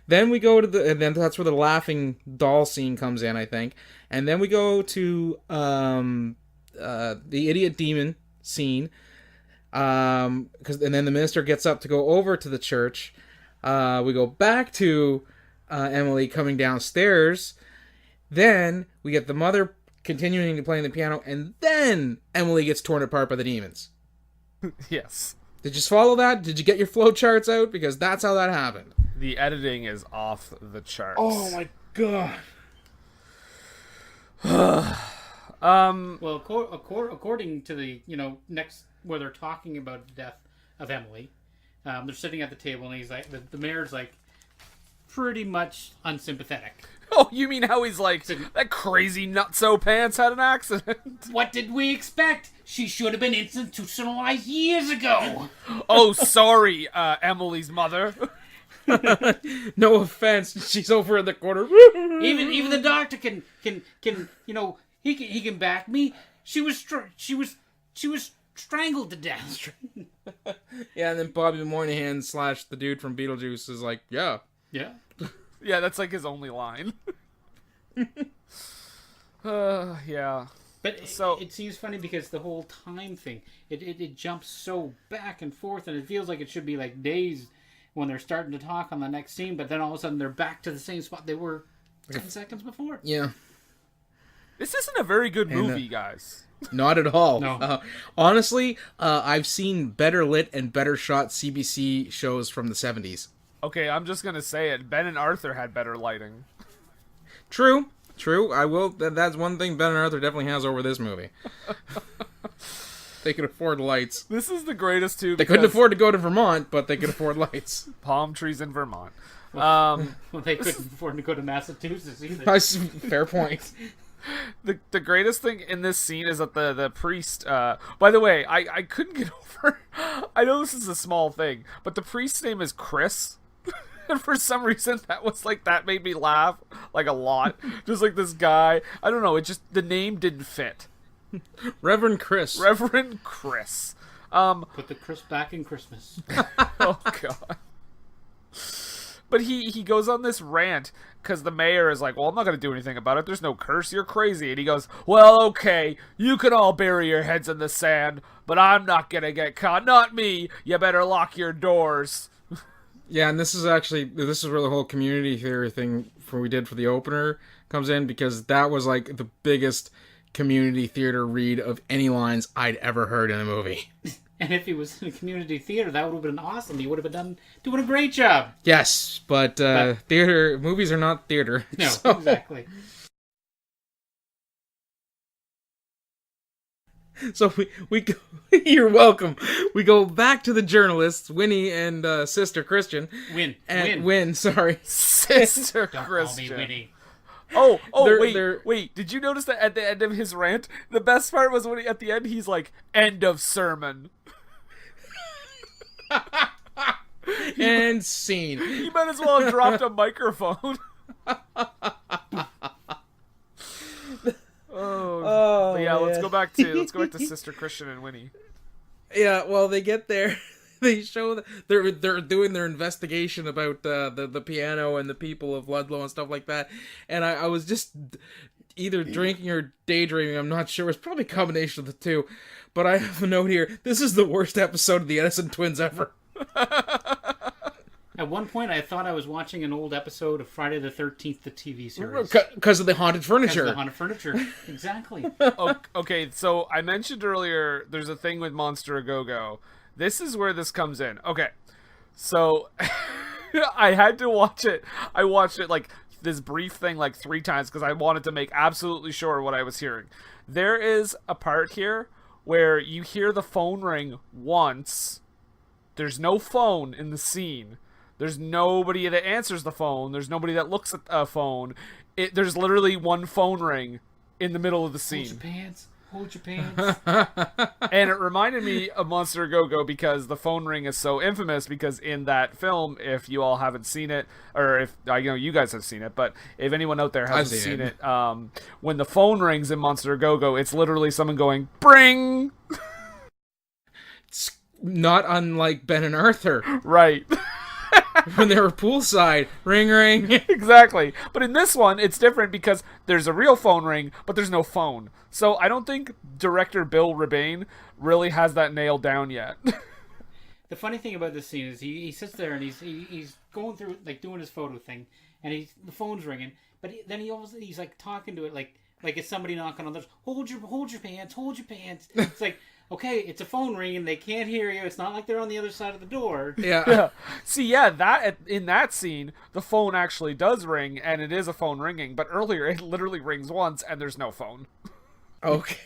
Then we go to and then that's where the laughing doll scene comes in, I think. And then we go to the idiot demon scene. And then the minister gets up to go over to the church. We go back to Emily coming downstairs. Then we get the mother continuing to play the piano, and then Emily gets torn apart by the demons. Yes. Did you follow that? Did you get your flow charts out? Because that's how that happened. The editing is off the charts. Oh my god. Well, according to the next where they're talking about the death of Emily, they're sitting at the table, and he's like, the mayor's like, pretty much unsympathetic. Oh, you mean how he's like, that crazy nutso pants had an accident? What did we expect? She should have been institutionalized years ago. Oh, sorry, Emily's mother. No offense, she's over in the corner. Even the doctor can he can back me. She was strangled to death. Yeah, and then Bobby Moynihan / the dude from Beetlejuice is like, yeah. Yeah, that's like his only line. Yeah. But it seems funny because the whole time thing, it jumps so back and forth, and it feels like it should be like days when they're starting to talk on the next scene, but then all of a sudden they're back to the same spot they were 10 seconds before. Yeah. This isn't a very good movie, guys. Not at all. No. Honestly, I've seen better lit and better shot CBC shows from the 70s. Okay, I'm just gonna say it. Ben and Arthur had better lighting. True. I will. That's one thing Ben and Arthur definitely has over this movie. They could afford lights. This is the greatest too. They couldn't afford to go to Vermont, but they could afford lights. Palm trees in Vermont. Well, they couldn't afford to go to Massachusetts either. Fair point. The greatest thing in this scene is that the priest. By the way, I couldn't get over. I know this is a small thing, but the priest's name is Chris. And for some reason, that made me laugh like a lot. Just like this guy. I don't know. The name didn't fit. Reverend Chris. Put the Chris back in Christmas. Oh god. But he goes on this rant because the mayor is like, well, I'm not going to do anything about it. There's no curse. You're crazy. And he goes, well, okay, you can all bury your heads in the sand, but I'm not going to get caught. Not me. You better lock your doors. Yeah, and this is where the whole community theater thing we did for the opener comes in, because that was like the biggest community theater read of any lines I'd ever heard in a movie. And if he was in a community theater, that would have been awesome. He would have been doing a great job. Yes, but movies are not theater. No, exactly. So we go, you're welcome. We go back to the journalists, Winnie and Sister Christian. Win, sorry. Sister Don't Christian. call me Winnie. Wait. Did you notice that at the end of his rant, the best part was when at the end he's like, end of sermon. And scene. He might as well have dropped a microphone. But yeah, let's go back to Sister Christian and Winnie. Yeah, well, they get there. they show that they're doing their investigation about the piano and the people of Ludlow and stuff like that, and I was just either drinking or daydreaming. I'm not sure. It's probably a combination of the two. But I have a note here. This is the worst episode of the Edison Twins ever. At one point, I thought I was watching an old episode of Friday the 13th, the TV series. Because of the haunted furniture. Because of the haunted furniture. Exactly. Okay, so I mentioned earlier there's a thing with Monster A Go-Go. This is where this comes in. Okay, so I had to watch it. I watched it like this brief thing like 3 times because I wanted to make absolutely sure what I was hearing. There is a part here where you hear the phone ring once. There's no phone in the scene. There's nobody that answers the phone. There's nobody that looks at a phone. There's literally one phone ring in the middle of the scene. Hold your pants. Hold your pants. And it reminded me of Monster A Go-Go because the phone ring is so infamous because in that film, if you all haven't seen it, or if, I know you guys have seen it, but if anyone out there hasn't seen it, when the phone rings in Monster A Go-Go, it's literally someone going, bring! It's not unlike Ben and Arthur. Right. When they were poolside. Ring, ring. Exactly. But in this one, it's different because there's a real phone ring, but there's no phone. So I don't think director Bill Rebane really has that nailed down yet. The funny thing about this scene is he sits there and he's going through, like, doing his photo thing, and the phone's ringing, but then he's like talking to it like it's somebody knocking on the door. Hold your pants. Hold your pants. It's like, okay, it's a phone ringing. They can't hear you. It's not like they're on the other side of the door. Yeah. See, yeah, that in that scene, the phone actually does ring, and it is a phone ringing. But earlier, it literally rings once, and there's no phone. Okay.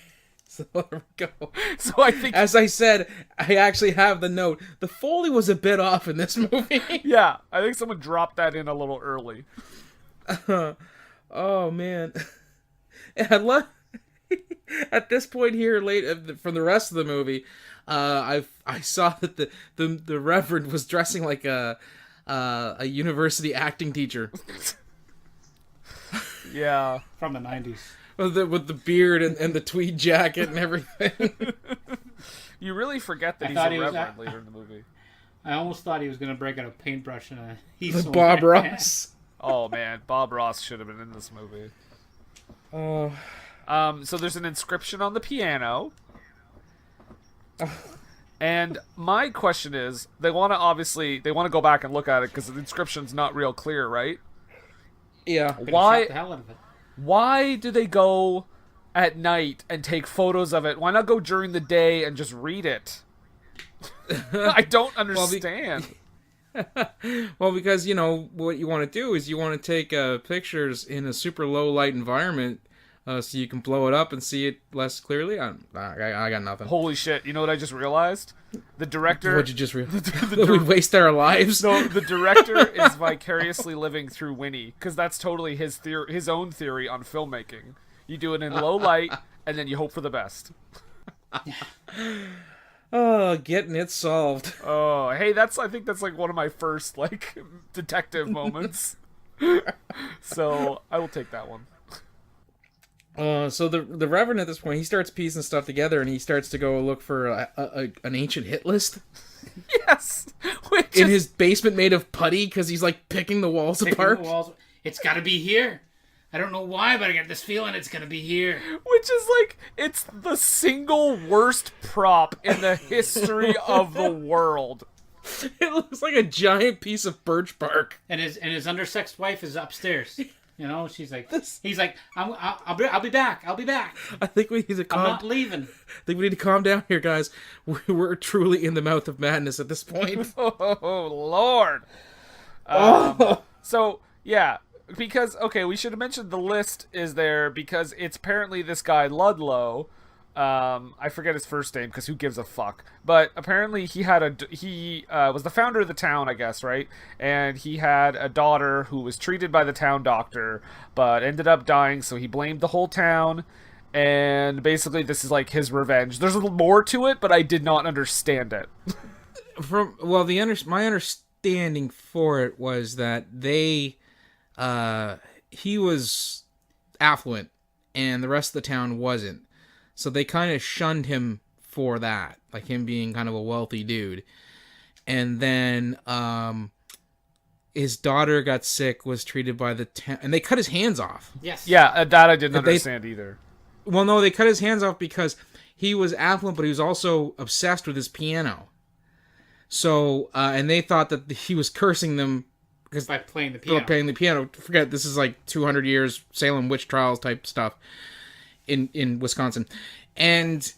So there we go. So I think, as I said, I actually have the note. The Foley was a bit off in this movie. Yeah, I think someone dropped that in a little early. Oh man, and I love. At this point here, late from the rest of the movie, I saw that the Reverend was dressing like a university acting teacher. Yeah, from the 90s. With the beard and the tweed jacket and everything. You really forget that he's a Reverend later in the movie. I almost thought he was going to break out a paintbrush and he's Bob Ross. Oh man, Bob Ross should have been in this movie. Oh. So there's an inscription on the piano. And my question is, they want to go back and look at it because the inscription's not real clear, right? Yeah. Why do they go at night and take photos of it? Why not go during the day and just read it? I don't understand. Well, because, what you want to do is you want to take pictures in a super low light environment so you can blow it up and see it less clearly. I got nothing. Holy shit. You know what I just realized? The director... What'd you just realize? We waste our lives? No, the director is vicariously living through Winnie, because that's totally his own theory on filmmaking. You do it in low light, and then you hope for the best. Oh, getting it solved. Oh, hey, I think that's like one of my first detective moments. So I will take that one. So the Reverend at this point, he starts piecing stuff together and he starts to go look for an ancient hit list. Yes, in his basement made of putty because he's like picking the walls apart. It's got to be here. I don't know why, but I got this feeling it's gonna be here. Which is it's the single worst prop in the history of the world. It looks like a giant piece of birch bark. And his undersexed wife is upstairs. She's like, he's like, I'll be back. I'll be back. I think we need to I'm not leaving. I think we need to calm down here, guys. We're truly in the mouth of madness at this point. Oh, Lord. So, yeah, because, okay, we should have mentioned the list is there because it's apparently this guy, Ludlow. I forget his first name because who gives a fuck. But apparently he was the founder of the town, I guess, right? And he had a daughter who was treated by the town doctor, but ended up dying, so he blamed the whole town. And basically this is like his revenge. There's a little more to it, but I did not understand it. My understanding for it was that he was affluent and the rest of the town wasn't. So they kind of shunned him for that, like him being kind of a wealthy dude. and then his daughter got sick, was treated by the town, and they cut his hands off. Yes. Yeah, that I didn't understand either. Well, no, they cut his hands off because he was affluent, but he was also obsessed with his piano. So, and they thought that he was cursing them because by playing the piano. Forget, this is like 200 years Salem witch trials type stuff in Wisconsin. And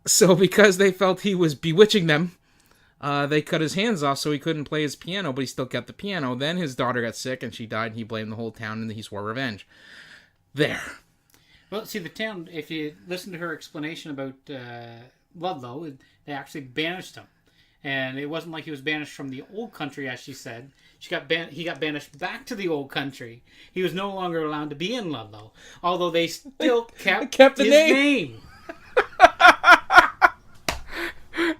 so because they felt he was bewitching them, they cut his hands off so he couldn't play his piano, but he still kept the piano. Then his daughter got sick and she died, and he blamed the whole town, and he swore revenge. There. Well, see, the town, if you listen to her explanation about Ludlow, they actually banished him. And it wasn't like he was banished from the old country, as she said. He got banished back to the old country. He was no longer allowed to be in Ludlow, although they still kept the his name.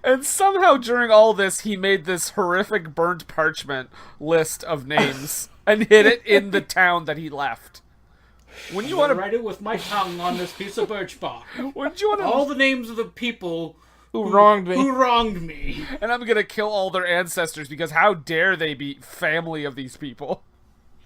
And somehow during all this, he made this horrific burnt parchment list of names and hid it in the town that he left. When you want to write it with my tongue on this piece of birch bark. Wouldn't you want to all the names of the people who wronged me. And I'm gonna kill all their ancestors because how dare they be family of these people?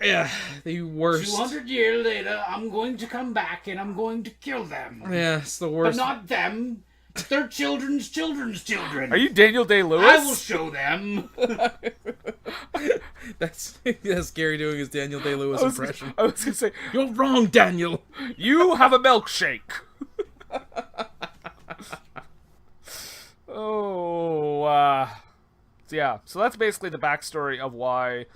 Yeah, the worst. 200 years later, I'm going to come back and I'm going to kill them. Yeah, it's the worst. But not them. Their children's children. Are you Daniel Day-Lewis? I will show them. That's Gary doing his Daniel Day-Lewis impression. I was gonna say, you're wrong, Daniel. You have a milkshake. Yeah. So that's basically the backstory of why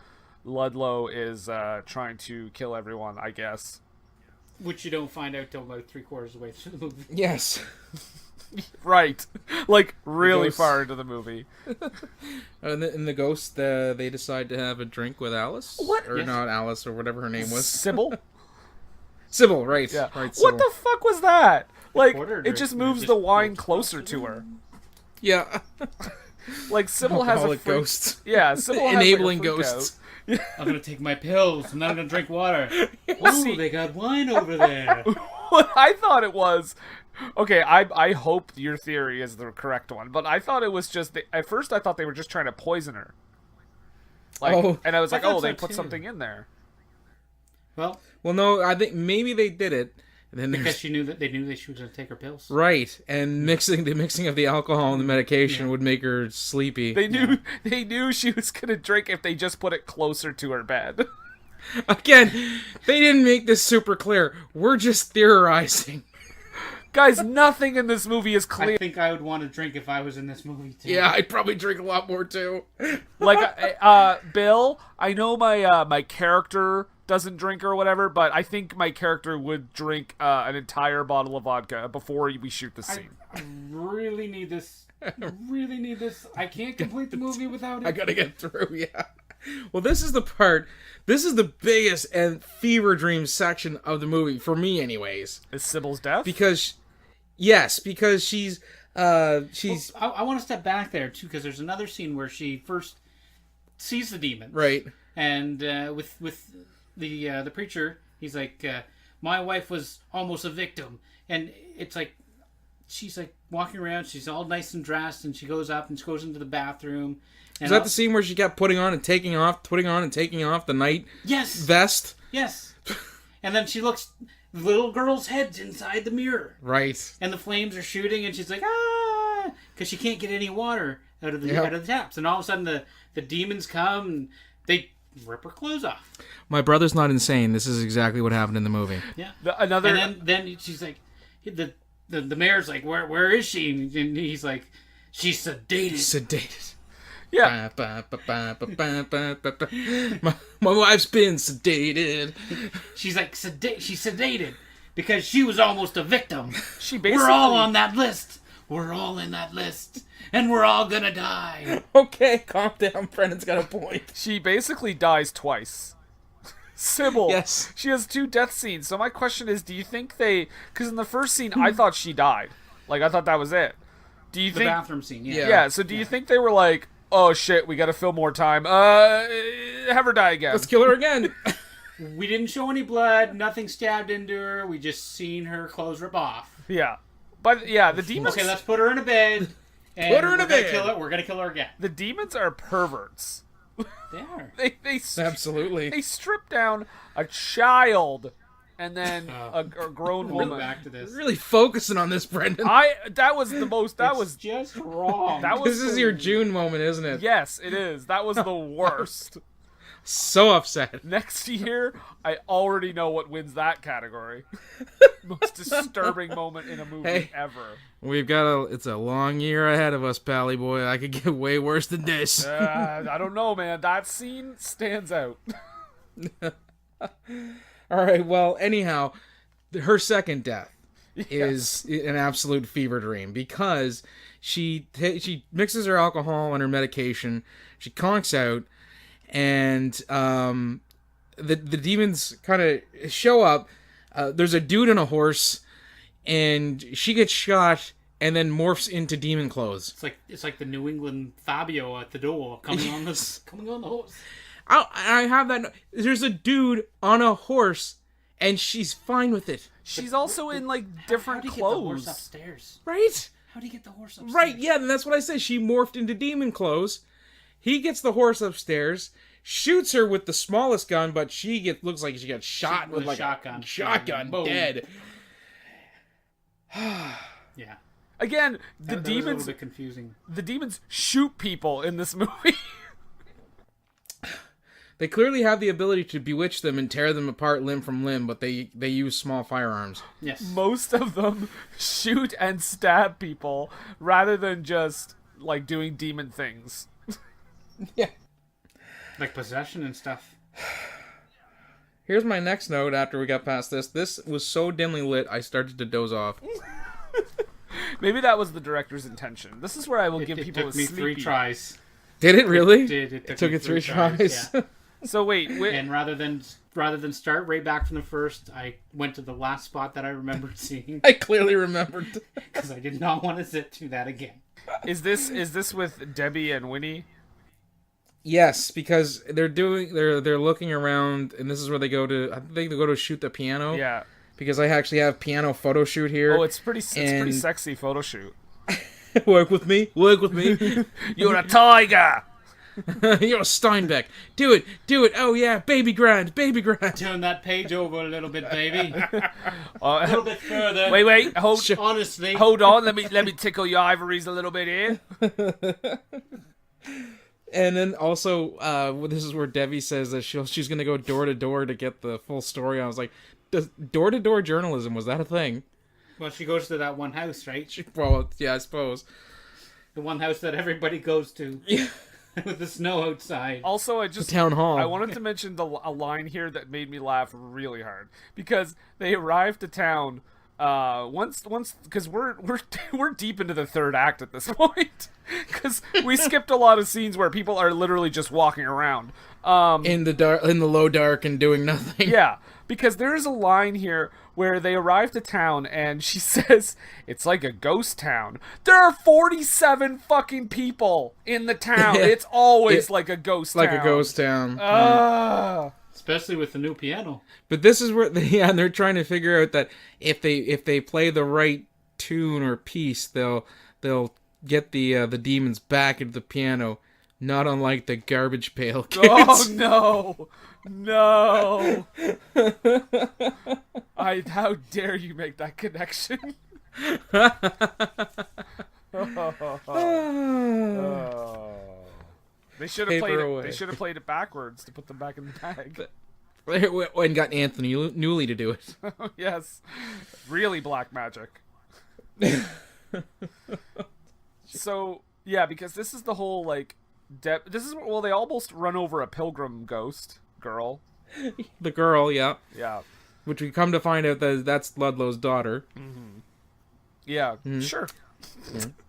Ludlow is trying to kill everyone, I guess. Which you don't find out till about 3/4 of the way through the movie. Yes. Right. Like, really far into the movie. In the Ghost, they decide to have a drink with Alice? What? Or not Alice, or whatever her name was. Sybil? Sybil, right. Yeah. Right, Sybil. What the fuck was that? Like, it just moves just the wine closer to her. Yeah. Like, Sybil has a ghosts. Yeah, Sybil has enabling like a freak ghosts. out. I'm gonna take my pills and then I'm gonna drink water. Ooh, they got wine over there. What I thought it was... Okay, I hope your theory is the correct one, but I thought it was just... At first, I thought they were just trying to poison her. Like, and I was like, they put something in there. Well, no, I think maybe they did it. And then because they knew she was going to take her pills. Right, and the mixing of the alcohol and the medication would make her sleepy. They knew she was going to drink if they just put it closer to her bed. Again, they didn't make this super clear. We're just theorizing. Guys, nothing in this movie is clear. I think I would want to drink if I was in this movie, too. Yeah, I'd probably drink a lot more, too. Like, Bill, I know my character doesn't drink or whatever, but I think my character would drink an entire bottle of vodka before we shoot the scene. I really need this. I can't complete the movie without it. I gotta get through, yeah. Well, this is the part... This is the biggest and fever dream section of the movie, for me anyways. Is Sybil's death? Because she's... Well, I want to step back there, too, because there's another scene where she first sees the demon. Right. And with the preacher, he's like, my wife was almost a victim. And it's like, she's like walking around, she's all nice and dressed, and she goes up and she goes into the bathroom. And is that the scene where she kept putting on and taking off the night vest? Yes. And then she looks, the little girl's head's inside the mirror. Right. And the flames are shooting, and she's like, ah! Because she can't get any water out of the taps. And all of a sudden, the demons come, and they rip her clothes off. My brother's not insane. This is exactly what happened in the movie. Yeah. And then she's like, the mayor's like, where is she? And he's like, she's sedated. Yeah. My wife's been sedated. She's like, she's sedated because she was almost a victim. We're all on that list. We're all in that list. And we're all gonna die. Okay, calm down. Brendan's got a point. She basically dies twice. Sybil. Yes. She has 2 death scenes. So my question is, do you think because in the first scene, I thought she died. Like, I thought that was it. Do you think... The bathroom scene, yeah. Yeah, so do you think they were like, oh shit, we gotta fill more time. Have her die again. Let's kill her again. We didn't show any blood, nothing stabbed into her, we just seen her clothes rip off. Yeah. But, yeah, the demons... Okay, let's put her in a bed, And put her in a bed. We're gonna kill her again. The demons are perverts. They are. Absolutely. They strip down a child and then a grown woman. Back to this. Really focusing on this, Brendan. That was the most. That was just wrong. This is your June moment, isn't it? Yes, it is. That was the worst. So upset. Next year, I already know what wins that category. Most disturbing moment in a movie ever. It's a long year ahead of us, Pally boy. I could get way worse than this. I don't know, man. That scene stands out. All right, well, anyhow, her second death is an absolute fever dream because she mixes her alcohol and her medication, she conks out, and the demons kind of show up. There's a dude on a horse, and she gets shot and then morphs into demon clothes. It's like the New England Fabio at the door coming on the horse. I have that. There's a dude on a horse, and she's fine with it. She's also in like different how do you clothes. Get the horse upstairs? Right? How do you get the horse upstairs? Right, yeah, and that's what I said. She morphed into demon clothes. He gets the horse upstairs, shoots her with the smallest gun, but looks like she got shot with like a shotgun, boom. dead. Yeah. Again, the That demons. was a little bit confusing. The demons shoot people in this movie. They clearly have the ability to bewitch them and tear them apart limb from limb, but they use small firearms. Yes. Most of them shoot and stab people rather than just like doing demon things. Yeah. Like possession and stuff. Here's my next note after we got past this. This was so dimly lit, I started to doze off. Maybe that was the director's intention. This is where I will give people It took me 3 tries. Did it really? It took me it 3 tries. Yeah. So wait. And rather than start right back from the first, I went to the last spot that I remembered seeing. I clearly remembered. Because I did not want to sit through that again. Is this with Debbie and Winnie? Yes, because they're looking around, and this is where they go to. I think they go to shoot the piano. Yeah. Because I actually have piano photo shoot here. Oh, it's pretty sexy photo shoot. Work with me. You're a tiger. You're a Steinbeck. Do it. Oh yeah, baby grind. Turn that page over a little bit, baby. A little bit further. Wait. Honestly. Hold on. Let me tickle your ivories a little bit here. And then also, this is where Debbie says that she's going to go door to door to get the full story. I was like, door to door journalism, was that a thing? Well, she goes to that one house, right? Well, yeah, I suppose. The one house that everybody goes to. Yeah. With the snow outside. Also, the town hall. I wanted to mention a line here that made me laugh really hard because they arrived to town once because we're deep into the third act at this point because we skipped a lot of scenes where people are literally just walking around in the low dark and doing nothing. Yeah, because there is a line here where they arrive to town and she says it's like a ghost town. There are 47 fucking people in the town. It's always like a ghost town. Like a ghost town. Especially with the new piano. But this is where they're trying to figure out that if they play the right tune or piece, they'll get the demons back into the piano, not unlike the Garbage Pail Kids. Oh no. How dare you make that connection? They should have played it backwards to put them back in the bag. And got Anthony Newley to do it. Yes. Really black magic. So, yeah, because this is the whole, like, they almost run over a pilgrim ghost girl. The girl, yeah. Yeah. Which we come to find out that that's Ludlow's daughter. Mm-hmm. Yeah, sure.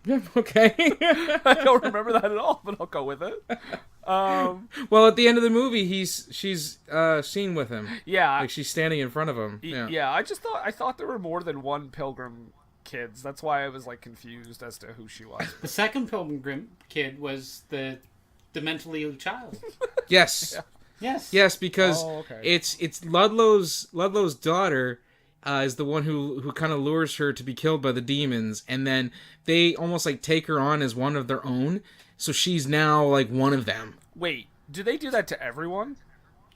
Yeah, okay. I don't remember that at all, but I'll go with it. Well, at the end of the movie, she's seen with him. Yeah, like she's standing in front of him. Yeah. I thought there were more than one pilgrim kids. That's why I was like confused as to who she was. The second pilgrim kid was the mentally ill child. Yes. Yeah. Yes, because it's Ludlow's daughter. is the one who kind of lures her to be killed by the demons, and then they almost like take her on as one of their own, so she's now like one of them. Wait, do they do that to everyone?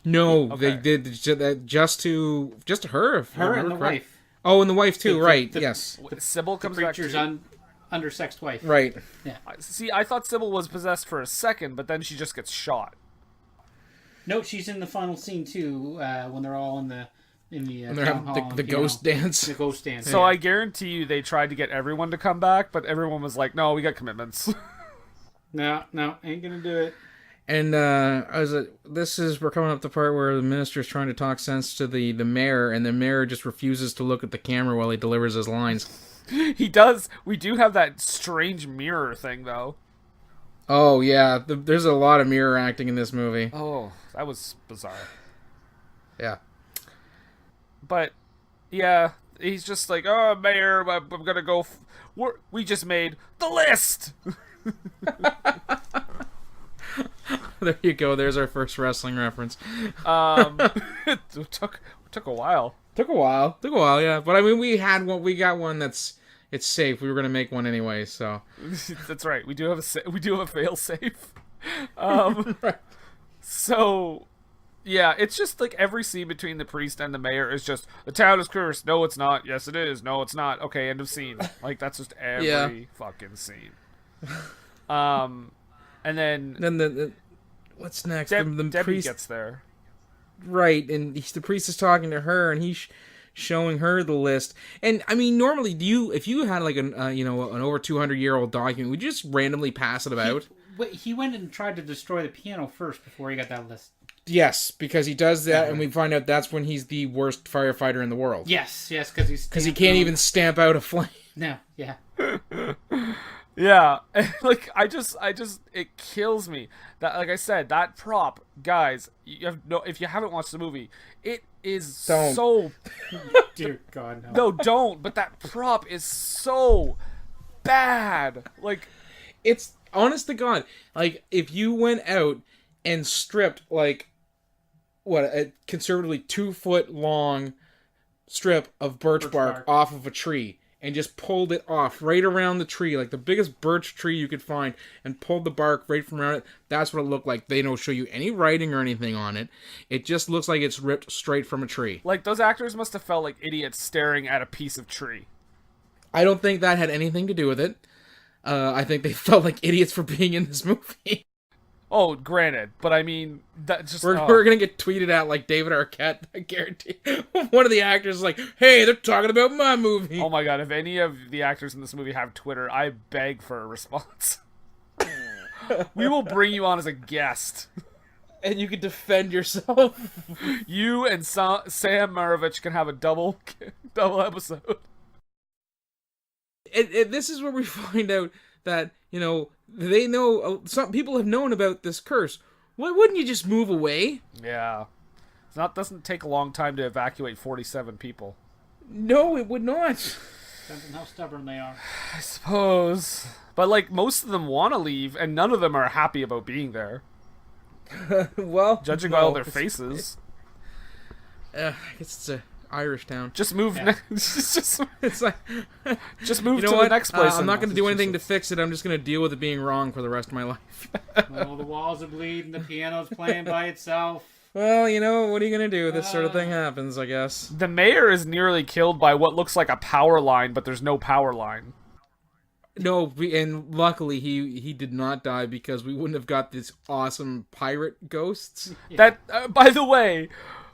No, Okay. they did that just to her. If I Her remember and the correct. wife. Oh, and the wife too, right? the- Yes, Sybil The comes back. creature's undersexed wife. right. See, I thought Sybil was possessed for a second, but then she just gets shot. No, she's in the final scene too, when they're all in the And they're town having hall, the you ghost know, dance. The ghost dance. So I guarantee you they tried to get everyone to come back, but everyone was like, no, we got commitments. No, ain't gonna do it. And we're coming up the part where the minister's trying to talk sense to the mayor, and the mayor just refuses to look at the camera while he delivers his lines. He does. We do have that strange mirror thing, though. Oh yeah, there's a lot of mirror acting in this movie. Oh, that was bizarre. Yeah. But, yeah, he's just like, oh, mayor, I'm gonna go... we just made the list! There you go. There's our first wrestling reference. It took a while. Took a while, yeah. But I mean, we got one it's safe. We were gonna make one anyway, so. That's right. We do have a fail safe. Right. So, yeah, it's just like every scene between the priest and the mayor is just, the town is cursed. No, it's not. Yes, it is. No, it's not. Okay, end of scene. Like, that's just every fucking scene. And then the what's next? The Debbie priest gets there. Right, and the priest is talking to her, and he's showing her the list. And I mean, normally, if you had like an over 200-year-old document, would you just randomly pass it about? He went and tried to destroy the piano first before he got that list. Yes, because he does that, and we find out that's when he's the worst firefighter in the world. Yes, because he can't even stamp out a flame. No, yeah. Yeah, like I just it kills me that, like I said, that prop, guys. If you haven't watched the movie, it is so. Dear God, no. No, don't. But that prop is so bad. Like, it's honest to God. Like, if you went out and stripped like a conservatively 2-foot long strip of birch bark off of a tree, and just pulled it off right around the tree, like the biggest birch tree you could find, and pulled the bark right from around it. That's what it looked like. They don't show you any writing or anything on it. It just looks like it's ripped straight from a tree. Like, those actors must have felt like idiots staring at a piece of tree. I don't think that had anything to do with it. I think they felt like idiots for being in this movie. Oh, granted, but I mean, that just we're gonna get tweeted at like David Arquette. I guarantee. One of the actors is like, "Hey, they're talking about my movie." Oh my God! If any of the actors in this movie have Twitter, I beg for a response. We will bring you on as a guest, and you can defend yourself. You and Sam Marovich can have a double episode. And this is where we find out that, they know, some people have known about this curse. Why wouldn't you just move away? Yeah. Doesn't take a long time to evacuate 47 people. No, it would not. Depends on how stubborn they are. I suppose. But, like, most of them want to leave, and none of them are happy about being there. Well, judging by all their faces. I guess it's a Irish town. Just move. Yeah. It's like, just move to the next place. I'm not going to do anything to fix it. I'm just going to deal with it being wrong for the rest of my life. Well, the walls are bleeding. The piano's playing by itself. Well, what are you going to do? This sort of thing happens, I guess. The mayor is nearly killed by what looks like a power line, but there's no power line. No, and luckily he did not die, because we wouldn't have got these awesome pirate ghosts. Yeah. That, by the way,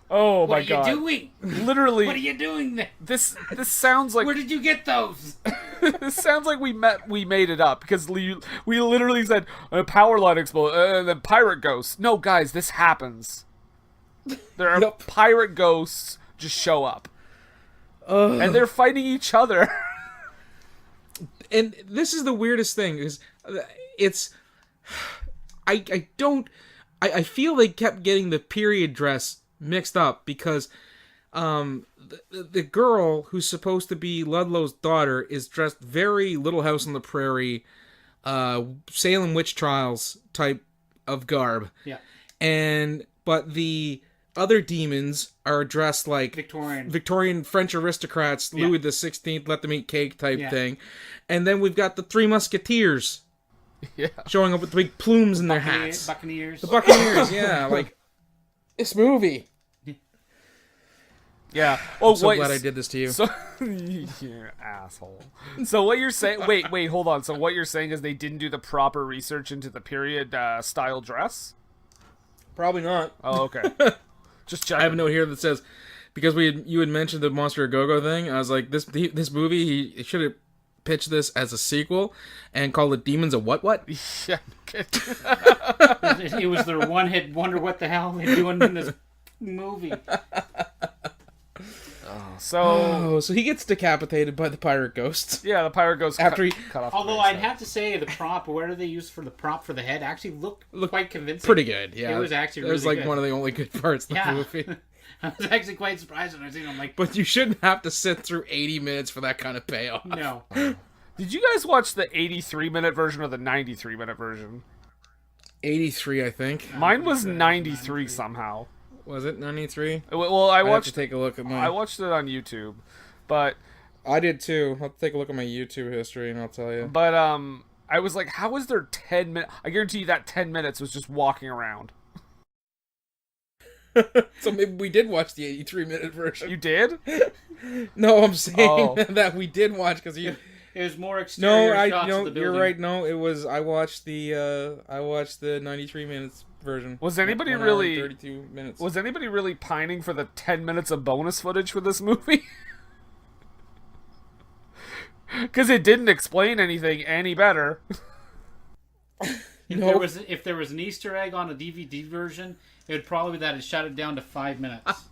oh my God! What are you doing? Literally, what are you doing there? This sounds like. Where did you get those? This sounds like we made it up, because we literally said a power line exploded and then pirate ghosts. No, guys, this happens. There are pirate ghosts just show up, and they're fighting each other. And this is the weirdest thing, is I feel they kept getting the period dress mixed up, because the girl who's supposed to be Ludlow's daughter is dressed very Little House on the Prairie, Salem witch trials type of garb. Yeah. But the other demons are dressed like Victorian French aristocrats, Louis the 16th, let them eat cake type thing. And then we've got the Three Musketeers showing up with the big plumes in their hats. Buccaneers. The Buccaneers, yeah. Like, this movie. Yeah. I'm so glad I did this to you. So, you asshole. So what you're saying... Wait, hold on. So what you're saying is they didn't do the proper research into the period style dress? Probably not. Oh, okay. Just checking. I have a note here that says, because you had mentioned the Monster Go-Go thing, I was like, this movie, he should have pitched this as a sequel and called it Demons of What? Yeah. It was their one-hit wonder what the hell they're doing in this movie. So he gets decapitated by the pirate ghosts. Yeah, the pirate ghost after he cut off. Although I'd have to say the prop, whatever they used for the prop for the head, actually looked quite convincing. Pretty good, yeah. It was actually really It was like good. one of the only good parts of the movie. I was actually quite surprised when I seen it. I'm like, but you shouldn't have to sit through 80 minutes for that kind of payoff. No. Did you guys watch the 83-minute version or the 93-minute version? 83, I think. Mine was 93 somehow. Was it 93? Well, I watched. Have to take a look at mine. I watched it on YouTube, but I did too. I'll take a look at my YouTube history and I'll tell you. But I was like, how is there 10 minutes? I guarantee you that 10 minutes was just walking around. So maybe we did watch the 83-minute version. You did? No, I'm saying that we did watch because you. It was more exterior shots of the building. You're right. No, it was. I watched the 93 minutes version. Was anybody really 32 minutes? Was anybody really pining for the 10 minutes of bonus footage for this movie? Because it didn't explain anything any better. If there was an Easter egg on a DVD version, it would probably be that it shut it down to 5 minutes.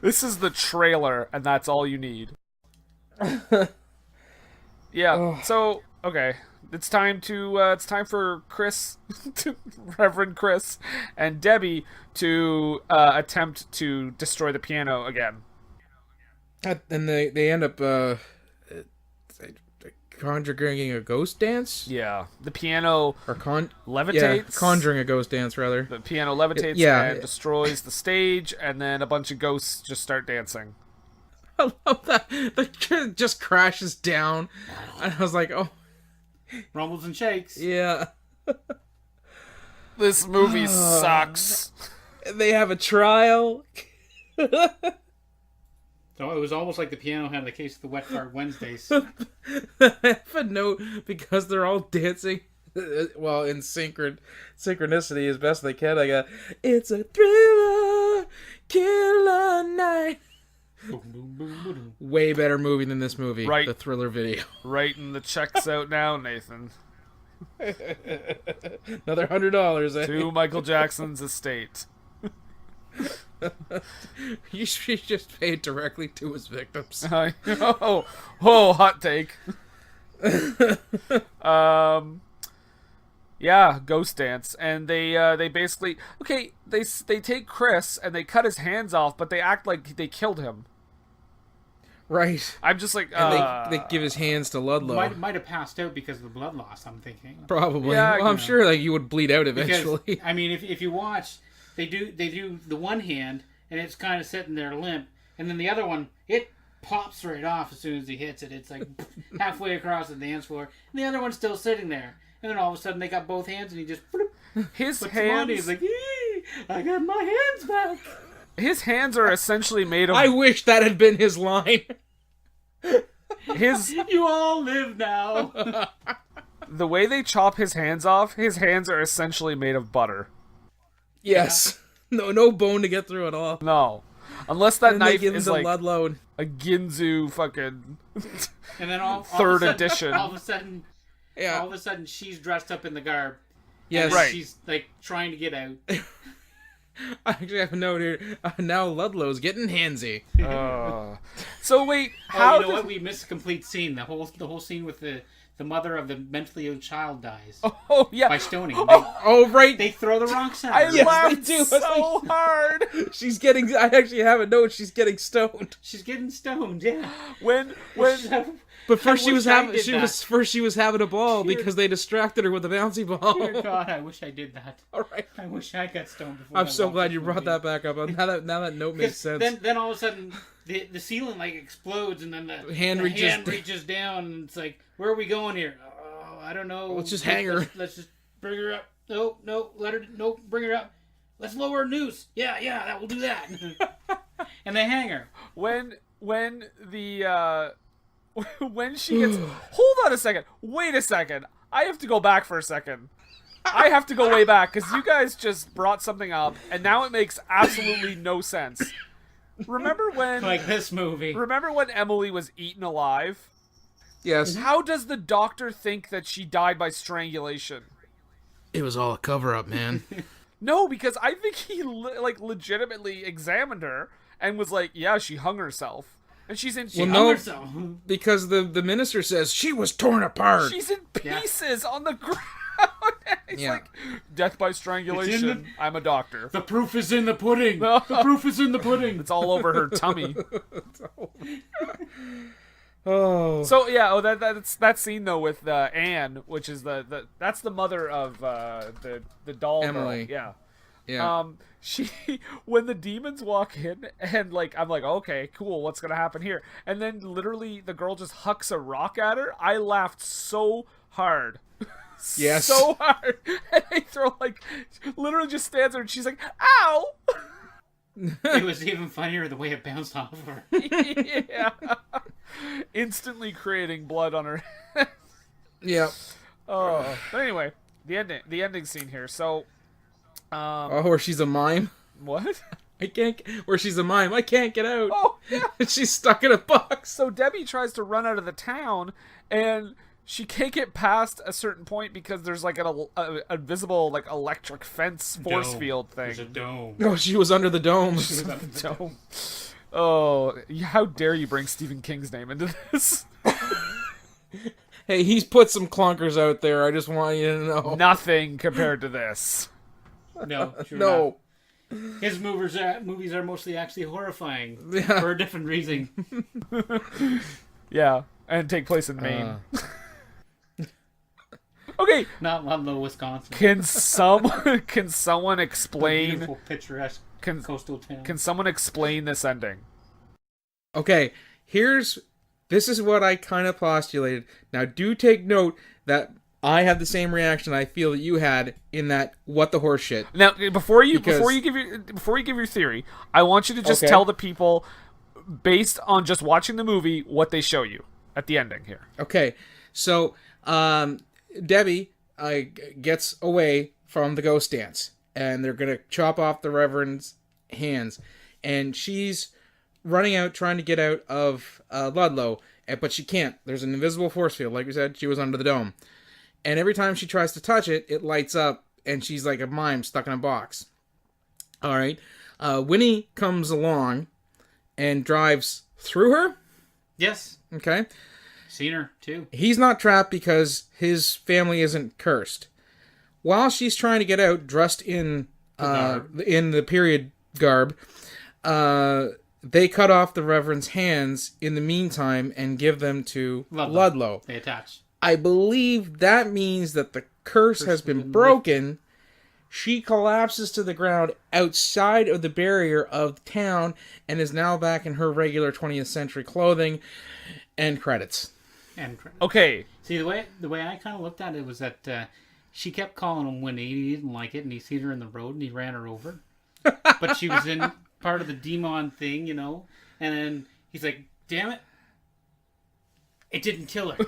This is the trailer, and that's all you need. Yeah. So okay, it's time for Chris, Reverend Chris, and Debbie to attempt to destroy the piano again. And they end up conjuring a ghost dance. Yeah, the piano levitates. Yeah, conjuring a ghost dance rather. The piano levitates and destroys the stage, and then a bunch of ghosts just start dancing. I love that. The kid just crashes down, and I was like, oh. Rumbles and shakes. Yeah. This movie sucks. They have a trial. So it was almost like the piano had the case of the Wet Fart Wednesdays. I have a note because they're all dancing, well, in synchronicity as best they can. I got, it's a thriller, killer night. Way better movie than this movie. Right. The Thriller video. Writing the checks out now, Nathan. Another $100, to Michael Jackson's estate. He just paid directly to his victims. Oh, hot take. Yeah, ghost dance, and they basically they take Chris and they cut his hands off, but they act like they killed him. Right. I'm just like, and they give his hands to Ludlow. Might have passed out because of the blood loss. I'm thinking probably. Yeah, well, I'm sure like you would bleed out eventually. Because, I mean, if you watch, they do the one hand and it's kind of sitting there limp, and then the other one it pops right off as soon as he hits it. It's like halfway across the dance floor, and the other one's still sitting there. And then all of a sudden they got both hands, and he just his puts hands. them on. He's like, I got my hands back. His hands are essentially made of. I wish that had been his line. You all live now. The way they chop his hands off, his hands are essentially made of butter. Yes. Yeah. No bone to get through at all. No. Unless that knife is like Ludlow. A Ginzu fucking and then third edition. All of a sudden she's dressed up in the garb. Yes. Right. She's like trying to get out. I actually have a note here. Now Ludlow's getting handsy. So wait, how? You know what? We missed a complete scene. The whole scene with the mother of the mentally ill child dies. Oh yeah, by stoning. Right. They throw the rocks at her. I laughed so hard. She's getting. I actually have a note. She's getting stoned. She's getting stoned. Yeah. When But first she was having a ball because they distracted her with a bouncy ball. Dear God, I wish I did that. All right. I wish I got stoned before. I'm so glad you brought that back up. Now that note makes sense. Then all of a sudden the ceiling like explodes and then the hand reaches down and it's like, where are we going here? Oh, I don't know. Let's just hang her. Let's just bring her up. No, bring her up. Let's lower her noose. Yeah, that will do that. And they hang her. When she gets... Hold on a second. Wait a second. I have to go back for a second. I have to go way back because you guys just brought something up and now it makes absolutely no sense. Remember when... Like this movie. Remember when Emily was eaten alive? Yes. How does the doctor think that she died by strangulation? It was all a cover-up, man. No, because I think he legitimately examined her and was like, yeah, she hung herself. And she's in... herself. Because the minister says she was torn apart. She's in pieces on the ground. He's like, death by strangulation. I'm a doctor. The proof is in the pudding. The proof is in the pudding. It's all over her tummy. Oh. So yeah, that's that scene though with Anne, which is that's the mother of the doll Emily. Girl. Yeah. Yeah. She when the demons walk in and like I'm like, okay, cool, what's gonna happen here? And then literally the girl just hucks a rock at her. I laughed so hard. Yes. So hard. And they throw literally just stands there and she's like, ow. It was even funnier the way it bounced off of her. Yeah. Instantly creating blood on her head. Yeah. Oh. But anyway, the ending scene here. So where she's a mime? What? Where she's a mime. I can't get out. Oh, yeah. She's stuck in a box. So Debbie tries to run out of the town and she can't get past a certain point because there's like a visible electric fence force field thing. There's a dome. No, she was under the dome. She was under the dome. Oh, how dare you bring Stephen King's name into this? Hey, he's put some clunkers out there. I just want you to know. Nothing compared to this. No, sure no. Not. His movies are mostly actually horrifying for a different reason. Yeah, and take place in Maine. Okay. Not Ludlow, Wisconsin. Can someone explain the beautiful, picturesque coastal town? Can someone explain this ending? Okay, this is what I kind of postulated. Now, do take note that I have the same reaction I feel that you had in that what the horse shit. Now, before you give your theory, I want you to just tell the people based on just watching the movie what they show you at the ending here. Okay. So, Debbie gets away from the ghost dance, and they're going to chop off the Reverend's hands. And she's running out, trying to get out of Ludlow, but she can't. There's an invisible force field. Like we said, she was under the dome. And every time she tries to touch it, it lights up, and she's like a mime stuck in a box. All right. Winnie comes along and drives through her. Yes. Okay. Seen her, too. He's not trapped because his family isn't cursed. While she's trying to get out, dressed in the period garb, they cut off the Reverend's hands in the meantime and give them to Ludlow. They attach. I believe that means that the curse has been broken. She collapses to the ground outside of the barrier of town and is now back in her regular 20th century clothing. End credits. Okay. See, the way I kind of looked at it was that she kept calling him Winnie. He didn't like it, and he seen her in the road, and he ran her over. But she was in part of the demon thing, you know. And then he's like, "Damn it! It didn't kill her."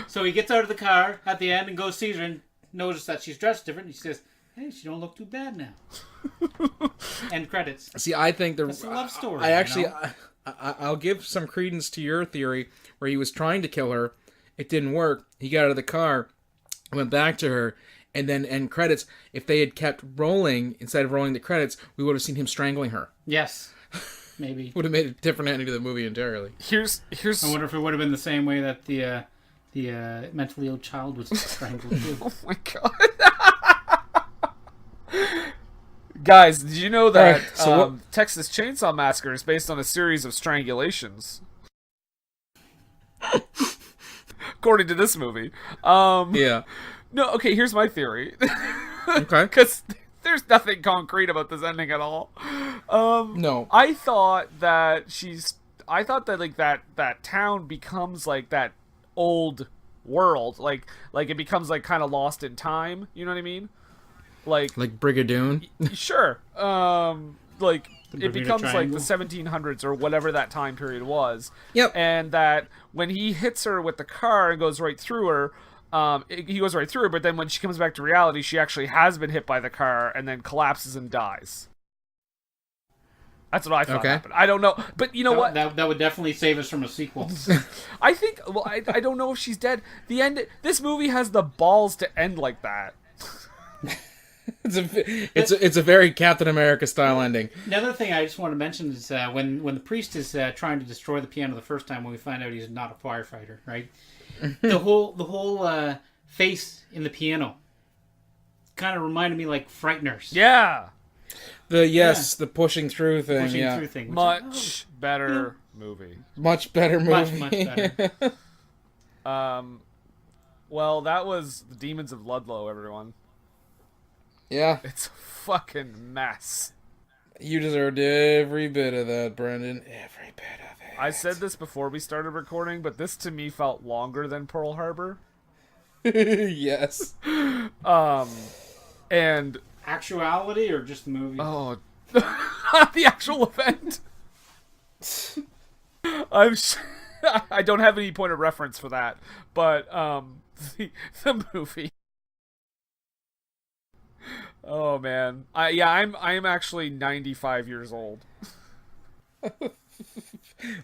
So he gets out of the car at the end and goes sees her and notices that she's dressed different. And he says, "Hey, she don't look too bad now." End credits. See, I think it's a love story. I actually. I'll give some credence to your theory where he was trying to kill her. It didn't work. He got out of the car, went back to her, and then end credits. If they had kept rolling, instead of rolling the credits, we would have seen him strangling her. Yes. Maybe. Would have made a different ending to the movie entirely. Here's. I wonder if it would have been the same way that the mentally ill child was strangled too. Oh my god. Guys, did you know that Texas Chainsaw Massacre is based on a series of strangulations? according to this movie. Yeah. No, okay, here's my theory. Okay. Because there's nothing concrete about this ending at all. No. I thought that like that town becomes like that old world, like it becomes like kind of lost in time. You know what I mean? Like Brigadoon. Sure. Like it becomes Triangle. like the 1700s or whatever that time period was. Yep. And that when he hits her with the car and goes right through her, he goes right through her, but then when she comes back to reality, she actually has been hit by the car and then collapses and dies. That's what I thought happened. I don't know, but you know what? That would definitely save us from a sequel. I think. Well, I don't know if she's dead. The end. This movie has the balls to end like that. It's a very Captain America style ending. Another thing I just want to mention is when the priest is trying to destroy the piano the first time, when we find out he's not a firefighter, right? the whole face in the piano kind of reminded me like Frighteners. Yeah. The pushing through thing. Through thing, Much better movie. Much better movie. Much better. Well, that was the Demons of Ludlow, everyone. Yeah. It's a fucking mess. You deserved every bit of that, Brendan. Every bit of it. I said this before we started recording, but this to me felt longer than Pearl Harbor. Yes. And Actuality or just the movie? oh, not the actual event. I don't have any point of reference for that, but the movie. Oh man, I'm actually 95 years old.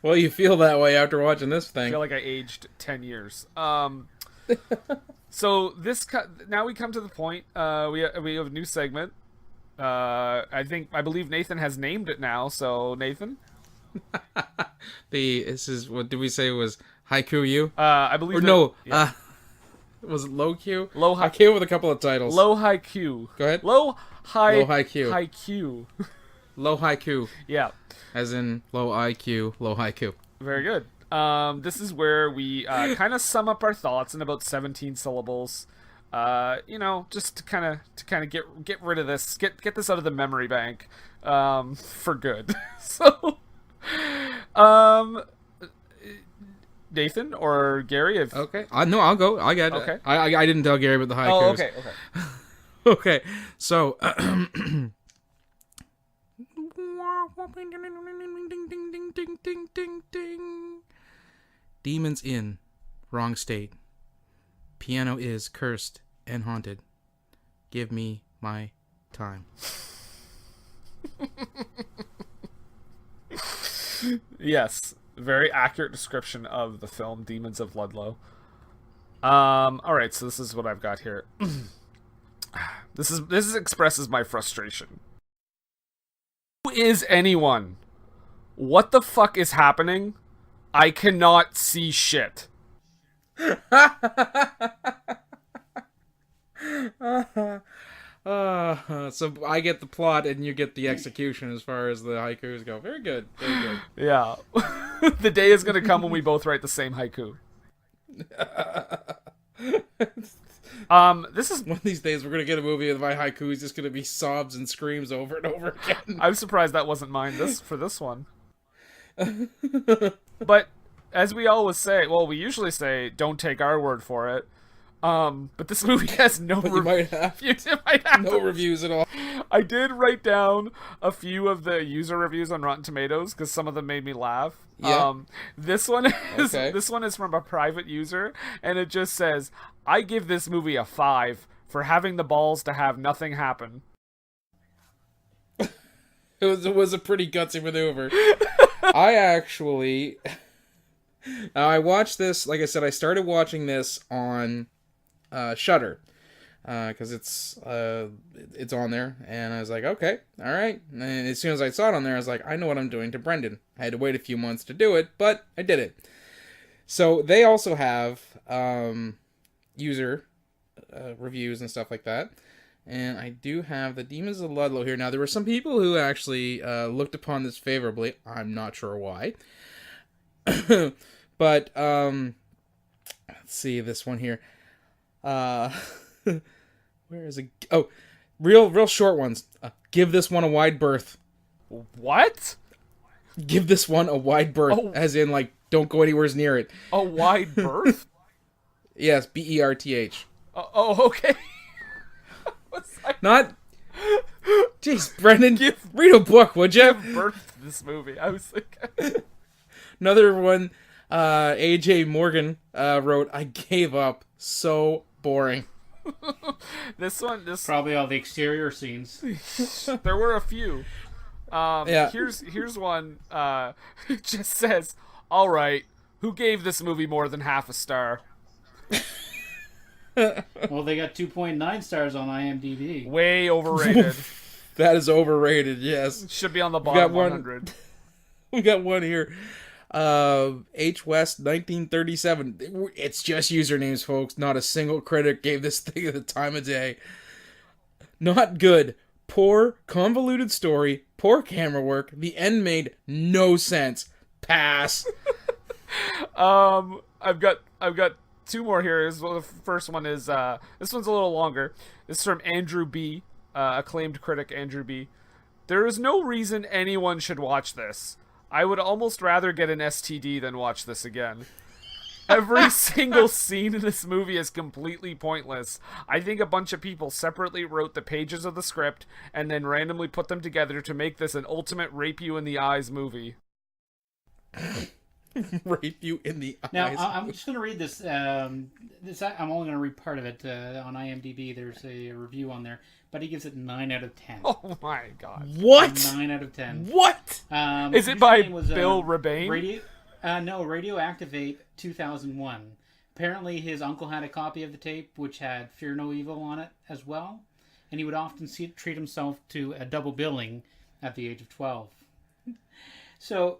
Well, you feel that way after watching this thing. I feel like I aged 10 years. So now we come to the point. We have a new segment. I believe Nathan has named it now. So Nathan, This is what did we say was haiku you? I believe. Was it low Q? Low high. I came up with a couple of titles. Low haiku. Go ahead. Low haiku. Haiku. Low haiku. Yeah. As in low IQ, low haiku. Very good. This is where we kind of sum up our thoughts in about 17 syllables. Just to kind of get rid of this, get this out of the memory bank, for good. So, Nathan or Gary, if okay, no, I'll go. I got it. Okay. I didn't tell Gary about the haikus. Oh, okay. Okay. So. Demons in wrong state. Piano is cursed and haunted. Give me my time. Yes, very accurate description of the film Demons of Ludlow. All right, so this is what I've got here. This expresses my frustration. Who is anyone? What the fuck is happening? I cannot see shit. So I get the plot and you get the execution as far as the haikus go. Very good. Very good. Yeah. The day is going to come when we both write the same haiku. This is one of these days we're going to get a movie of my haiku is just going to be sobs and screams over and over again. I'm surprised that wasn't mine for this one. But as we always say, well, we usually say, don't take our word for it. But this movie has no reviews. No reviews at all. I did write down a few of the user reviews on Rotten Tomatoes because some of them made me laugh. Yeah. This one is from a private user, and it just says, "I give this movie a 5 for having the balls to have nothing happen." It was a pretty gutsy maneuver. I watched this. Like I said, I started watching this on Shudder because it's on there, and I was like, okay, all right. And as soon as I saw it on there, I was like, I know what I'm doing to Brendan. I had to wait a few months to do it, but I did it. So they also have user reviews and stuff like that. And I do have the Demons of Ludlow here. Now, there were some people who actually looked upon this favorably. I'm not sure why. But let's see this one here. Where is it? Oh, real short ones. Give this one a wide berth. What? Give this one a wide berth, as in, like, don't go anywhere near it. A wide berth? Yes, BERTH. Okay. Not... Jeez, Brendan, read a book, would you? Give birth to this movie. I was like... Another one, AJ Morgan wrote, I gave up. So boring. This probably all the exterior scenes. There were a few. Here's one. It just says, all right, who gave this movie more than half a star? Well, they got 2.9 stars on IMDb. Way overrated. That is overrated, yes. Should be on the bottom 100. We got one here. H. West 1937. It's just usernames, folks. Not a single critic gave this thing the time of day. Not good. Poor, convoluted story. Poor camera work. The end made no sense. Pass. I've got two more here. The first one is this one's a little longer. This is from Andrew B, acclaimed critic Andrew B. There is no reason anyone should watch this. I would almost rather get an STD than watch this again. Every single scene in this movie is completely pointless. I think a bunch of people separately wrote the pages of the script and then randomly put them together to make this an ultimate rape you in the eyes movie. Rape you in the eyes. Now, I'm just going to read this. I'm only going to read part of it on IMDb. There's a review on there, but he gives it 9 out of 10. Oh my god! What? 9 out of 10. What? Is it by Bill Rebane? No, Radioactivate 2001. Apparently, his uncle had a copy of the tape which had Fear No Evil on it as well, and he would often treat himself to a double billing at the age of 12. So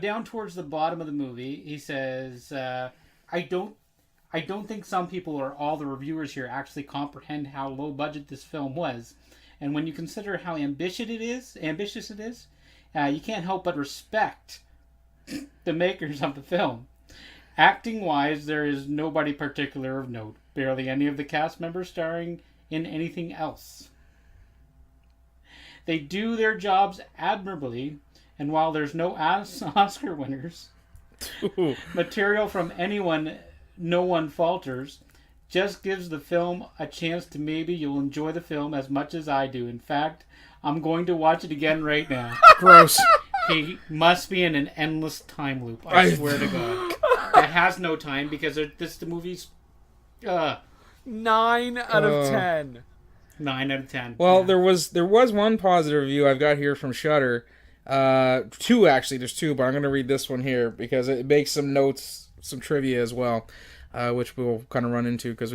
down towards the bottom of the movie, he says, I don't think some people or all the reviewers here actually comprehend how low budget this film was. And when you consider how ambitious it is, you can't help but respect the makers of the film. Acting-wise, there is nobody particular of note. Barely any of the cast members starring in anything else. They do their jobs admirably. And while there's no Oscar winners, material from anyone, no one falters, just gives the film a chance to maybe you'll enjoy the film as much as I do. In fact, I'm going to watch it again right now. Gross. He must be in an endless time loop. I swear to God. That has no time because the movie's... 9 out of 10. 9 out of 10. Well, there was one positive review I've got here from Shudder. Two actually, there's two, but I'm going to read this one here because it makes some notes, some trivia as well, which we'll kind of run into because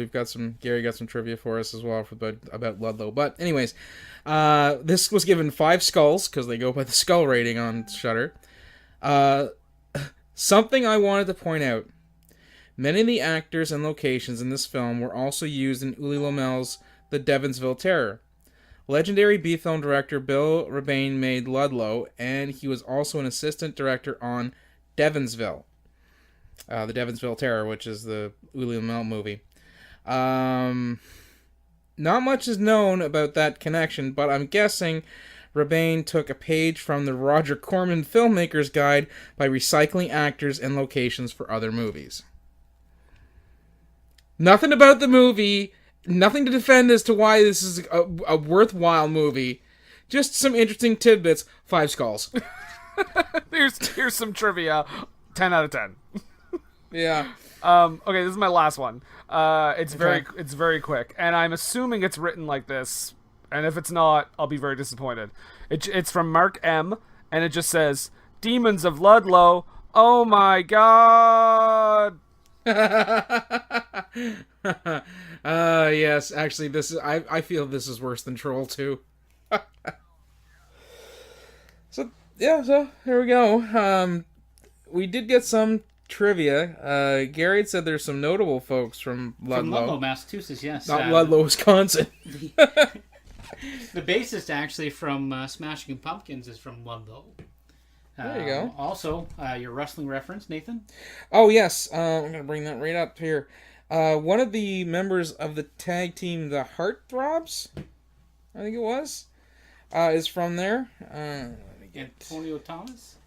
Gary got some trivia for us as well about Ludlow. But anyways, this was given 5 skulls because they go by the skull rating on Shudder. Something I wanted to point out. Many of the actors and locations in this film were also used in Uli Lomel's The Devonsville Terror. Legendary B-film director Bill Rebane made Ludlow, and he was also an assistant director on Devonsville. The Devonsville Terror, which is the Uli Lomel movie. Not much is known about that connection, but I'm guessing Rebane took a page from the Roger Corman Filmmaker's Guide by recycling actors and locations for other movies. Nothing about the movie, nothing to defend as to why this is a worthwhile movie. Just some interesting tidbits. 5 skulls. Here's some trivia. 10 out of 10. Yeah. Okay, this is my last one. It's very quick, and I'm assuming it's written like this. And if it's not, I'll be very disappointed. It's from Mark M, and it just says, "Demons of Ludlow. Oh my god." Yes, actually, this is. I feel this is worse than Troll 2. So here we go. We did get some trivia. Gary had said there's some notable folks from Ludlow. From Ludlow, Massachusetts, yes. Not Ludlow, Wisconsin. The bassist, actually, from Smashing Pumpkins is from Ludlow. There you go. Also, your wrestling reference, Nathan? Oh, yes. I'm going to bring that right up here. One of the members of the tag team, the Heartthrobs, I think it was, is from there. Let me get Antonio Thomas.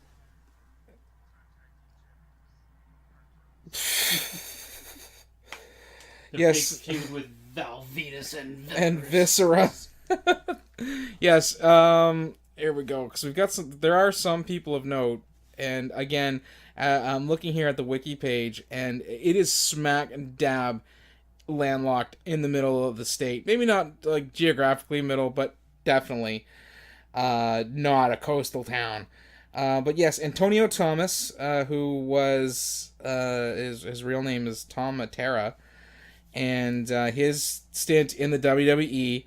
Yes. Big feud with Val Venus and Viscera. Yes. Here we go. Because we've got some. There are some people of note, and again, I'm looking here at the wiki page, and it is smack and dab landlocked in the middle of the state. Maybe not like geographically middle, but definitely not a coastal town. But yes, Antonio Thomas, who was his real name is Tom Matera, and his stint in the WWE,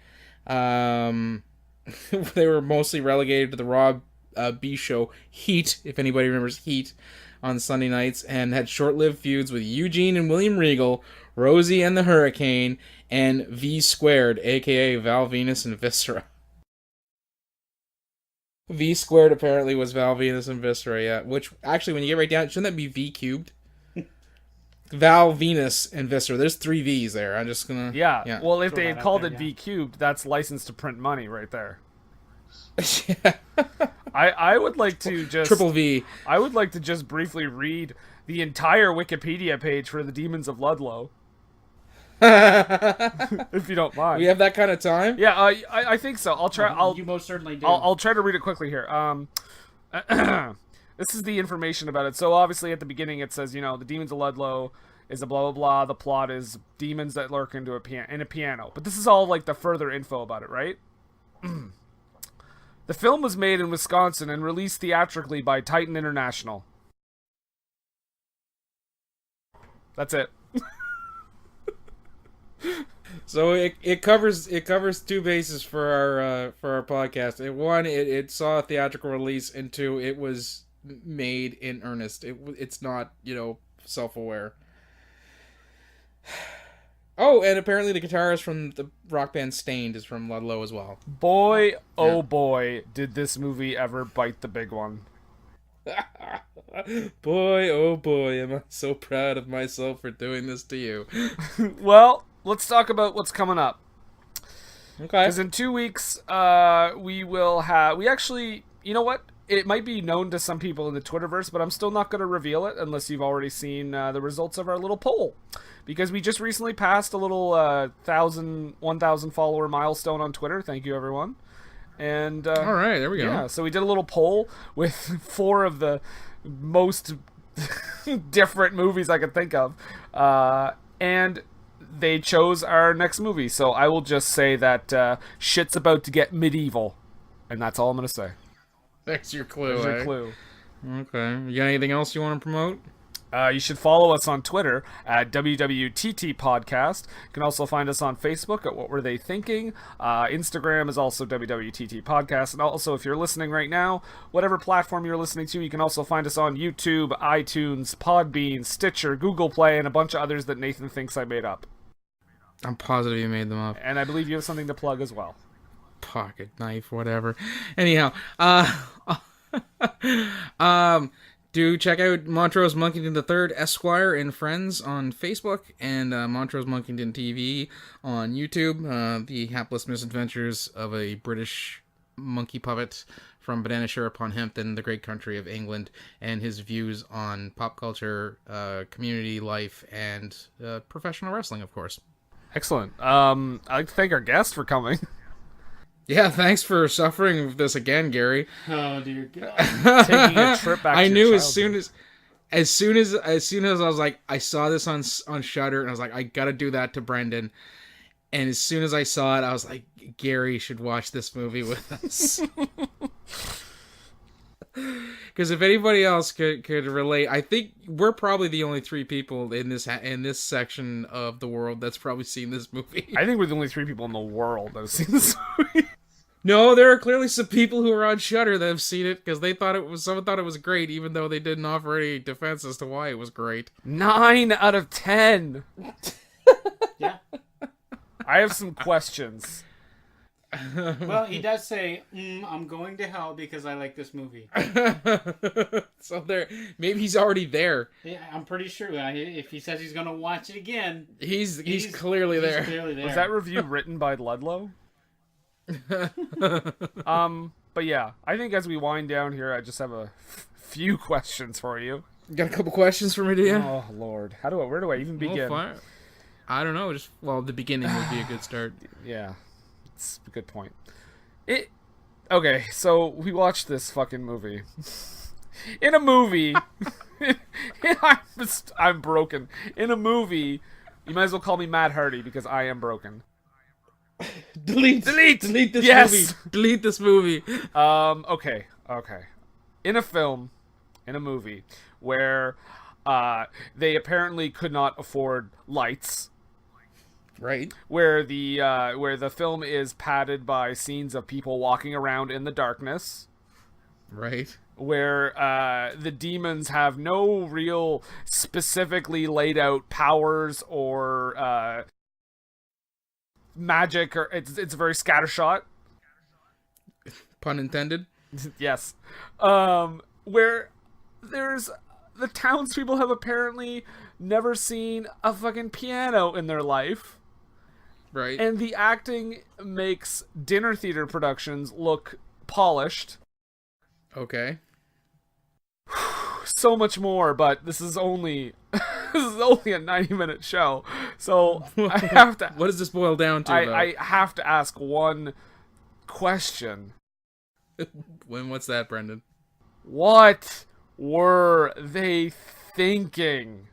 they were mostly relegated to the Raw B show Heat, if anybody remembers Heat, on Sunday nights, and had short-lived feuds with Eugene and William Regal, Rosie and the Hurricane, and V Squared, aka Val Venus and Viscera. V Squared apparently was Val Venus and Viscera, yeah. Which, actually, when you get right down, shouldn't that be V Cubed? Val Venus and Viscera. There's 3 V's there. I'm just gonna... Yeah. Well, if Throw they had that out called there, it yeah. V cubed, that's licensed to print money right there. Yeah. I would like to just... Triple V. I would like to just briefly read the entire Wikipedia page for the Demons of Ludlow. If you don't mind. We have that kind of time? Yeah, I think so. I'll try. You most certainly do. I'll try to read it quickly here. This is the information about it. So obviously at the beginning it says, the Demons of Ludlow is a blah blah blah. The plot is demons that lurk in a piano. But this is all like the further info about it, right? The film was made in Wisconsin and released theatrically by Titan International. That's it. So it covers 2 bases for our podcast. One, it saw a theatrical release, and 2, it was made in earnest. It's not self-aware. Oh, and apparently the guitarist from the rock band Stained is from Ludlow as well. Boy, oh boy, did this movie ever bite the big one. Boy, oh boy, am I so proud of myself for doing this to you. Well, let's talk about what's coming up. Okay. Because in 2 weeks, we actually, you know what? It might be known to some people in the Twitterverse, but I'm still not going to reveal it unless you've already seen the results of our little poll. Because we just recently passed a little 1,000 follower milestone on Twitter. Thank you, everyone. And all right, there we go. Yeah, so we did a little poll with 4 of the most different movies I could think of. And they chose our next movie. So I will just say that shit's about to get medieval. And that's all I'm going to say. There's your clue. There's your clue. Okay. You got anything else you want to promote? You should follow us on Twitter at WWTT Podcast. You can also find us on Facebook at What Were They Thinking. Instagram is also WWTT Podcast. And also, if you're listening right now, whatever platform you're listening to, you can also find us on YouTube, iTunes, Podbean, Stitcher, Google Play, and a bunch of others that Nathan thinks I made up. I'm positive you made them up. And I believe you have something to plug as well. Pocket knife, whatever. Anyhow, do check out Montrose Monkington III Esquire and Friends on Facebook, and Montrose Monkington TV on YouTube. The hapless misadventures of a British monkey puppet from Bananashire upon Hempton, the great country of England, and his views on pop culture, community life, and professional wrestling, of course. Excellent. I'd like to thank our guest for coming. Yeah, thanks for suffering with this again, Gary. Oh dear God! Taking a trip back. I to knew your as soon childhood. as soon as I was like, I saw this on Shudder, and I was like, I gotta do that to Brendan. And as soon as I saw it, I was like, Gary should watch this movie with us. Because if anybody else could relate, I think we're probably the only 3 people in this section of the world that's probably seen this movie. I think we're the only 3 people in the world that have seen this movie. No, there are clearly some people who are on Shudder that have seen it because someone thought it was great, even though they didn't offer any defense as to why it was great. 9 out of 10. Yeah. I have some questions. Well, he does say, "I'm going to hell because I like this movie." So maybe he's already there. Yeah, I'm pretty sure. If he says he's going to watch it again, he's clearly there. Clearly there. Was that review written by Ludlow? But yeah, I think as we wind down here, I just have a few questions for you. Got a couple questions for me, do you? Oh Lord, where do I even begin? I don't know. The beginning would be a good start. Yeah, it's a good point. Okay, so we watched this fucking movie. In a movie, I'm broken. In a movie, you might as well call me Matt Hardy because I am broken. Delete this movie. Delete this movie. Okay. In a movie where they apparently could not afford lights. Right. Where the film is padded by scenes of people walking around in the darkness. Right. Where the demons have no real specifically laid out powers or magic, or it's very scattershot. Pun intended. Yes. Where there's the townspeople have apparently never seen a fucking piano in their life. Right. And the acting makes dinner theater productions look polished. Okay. So much more, but this is only a 90-minute show, so I have to. What does this boil down to? I have to ask one question. What's that, Brendan? What were they thinking?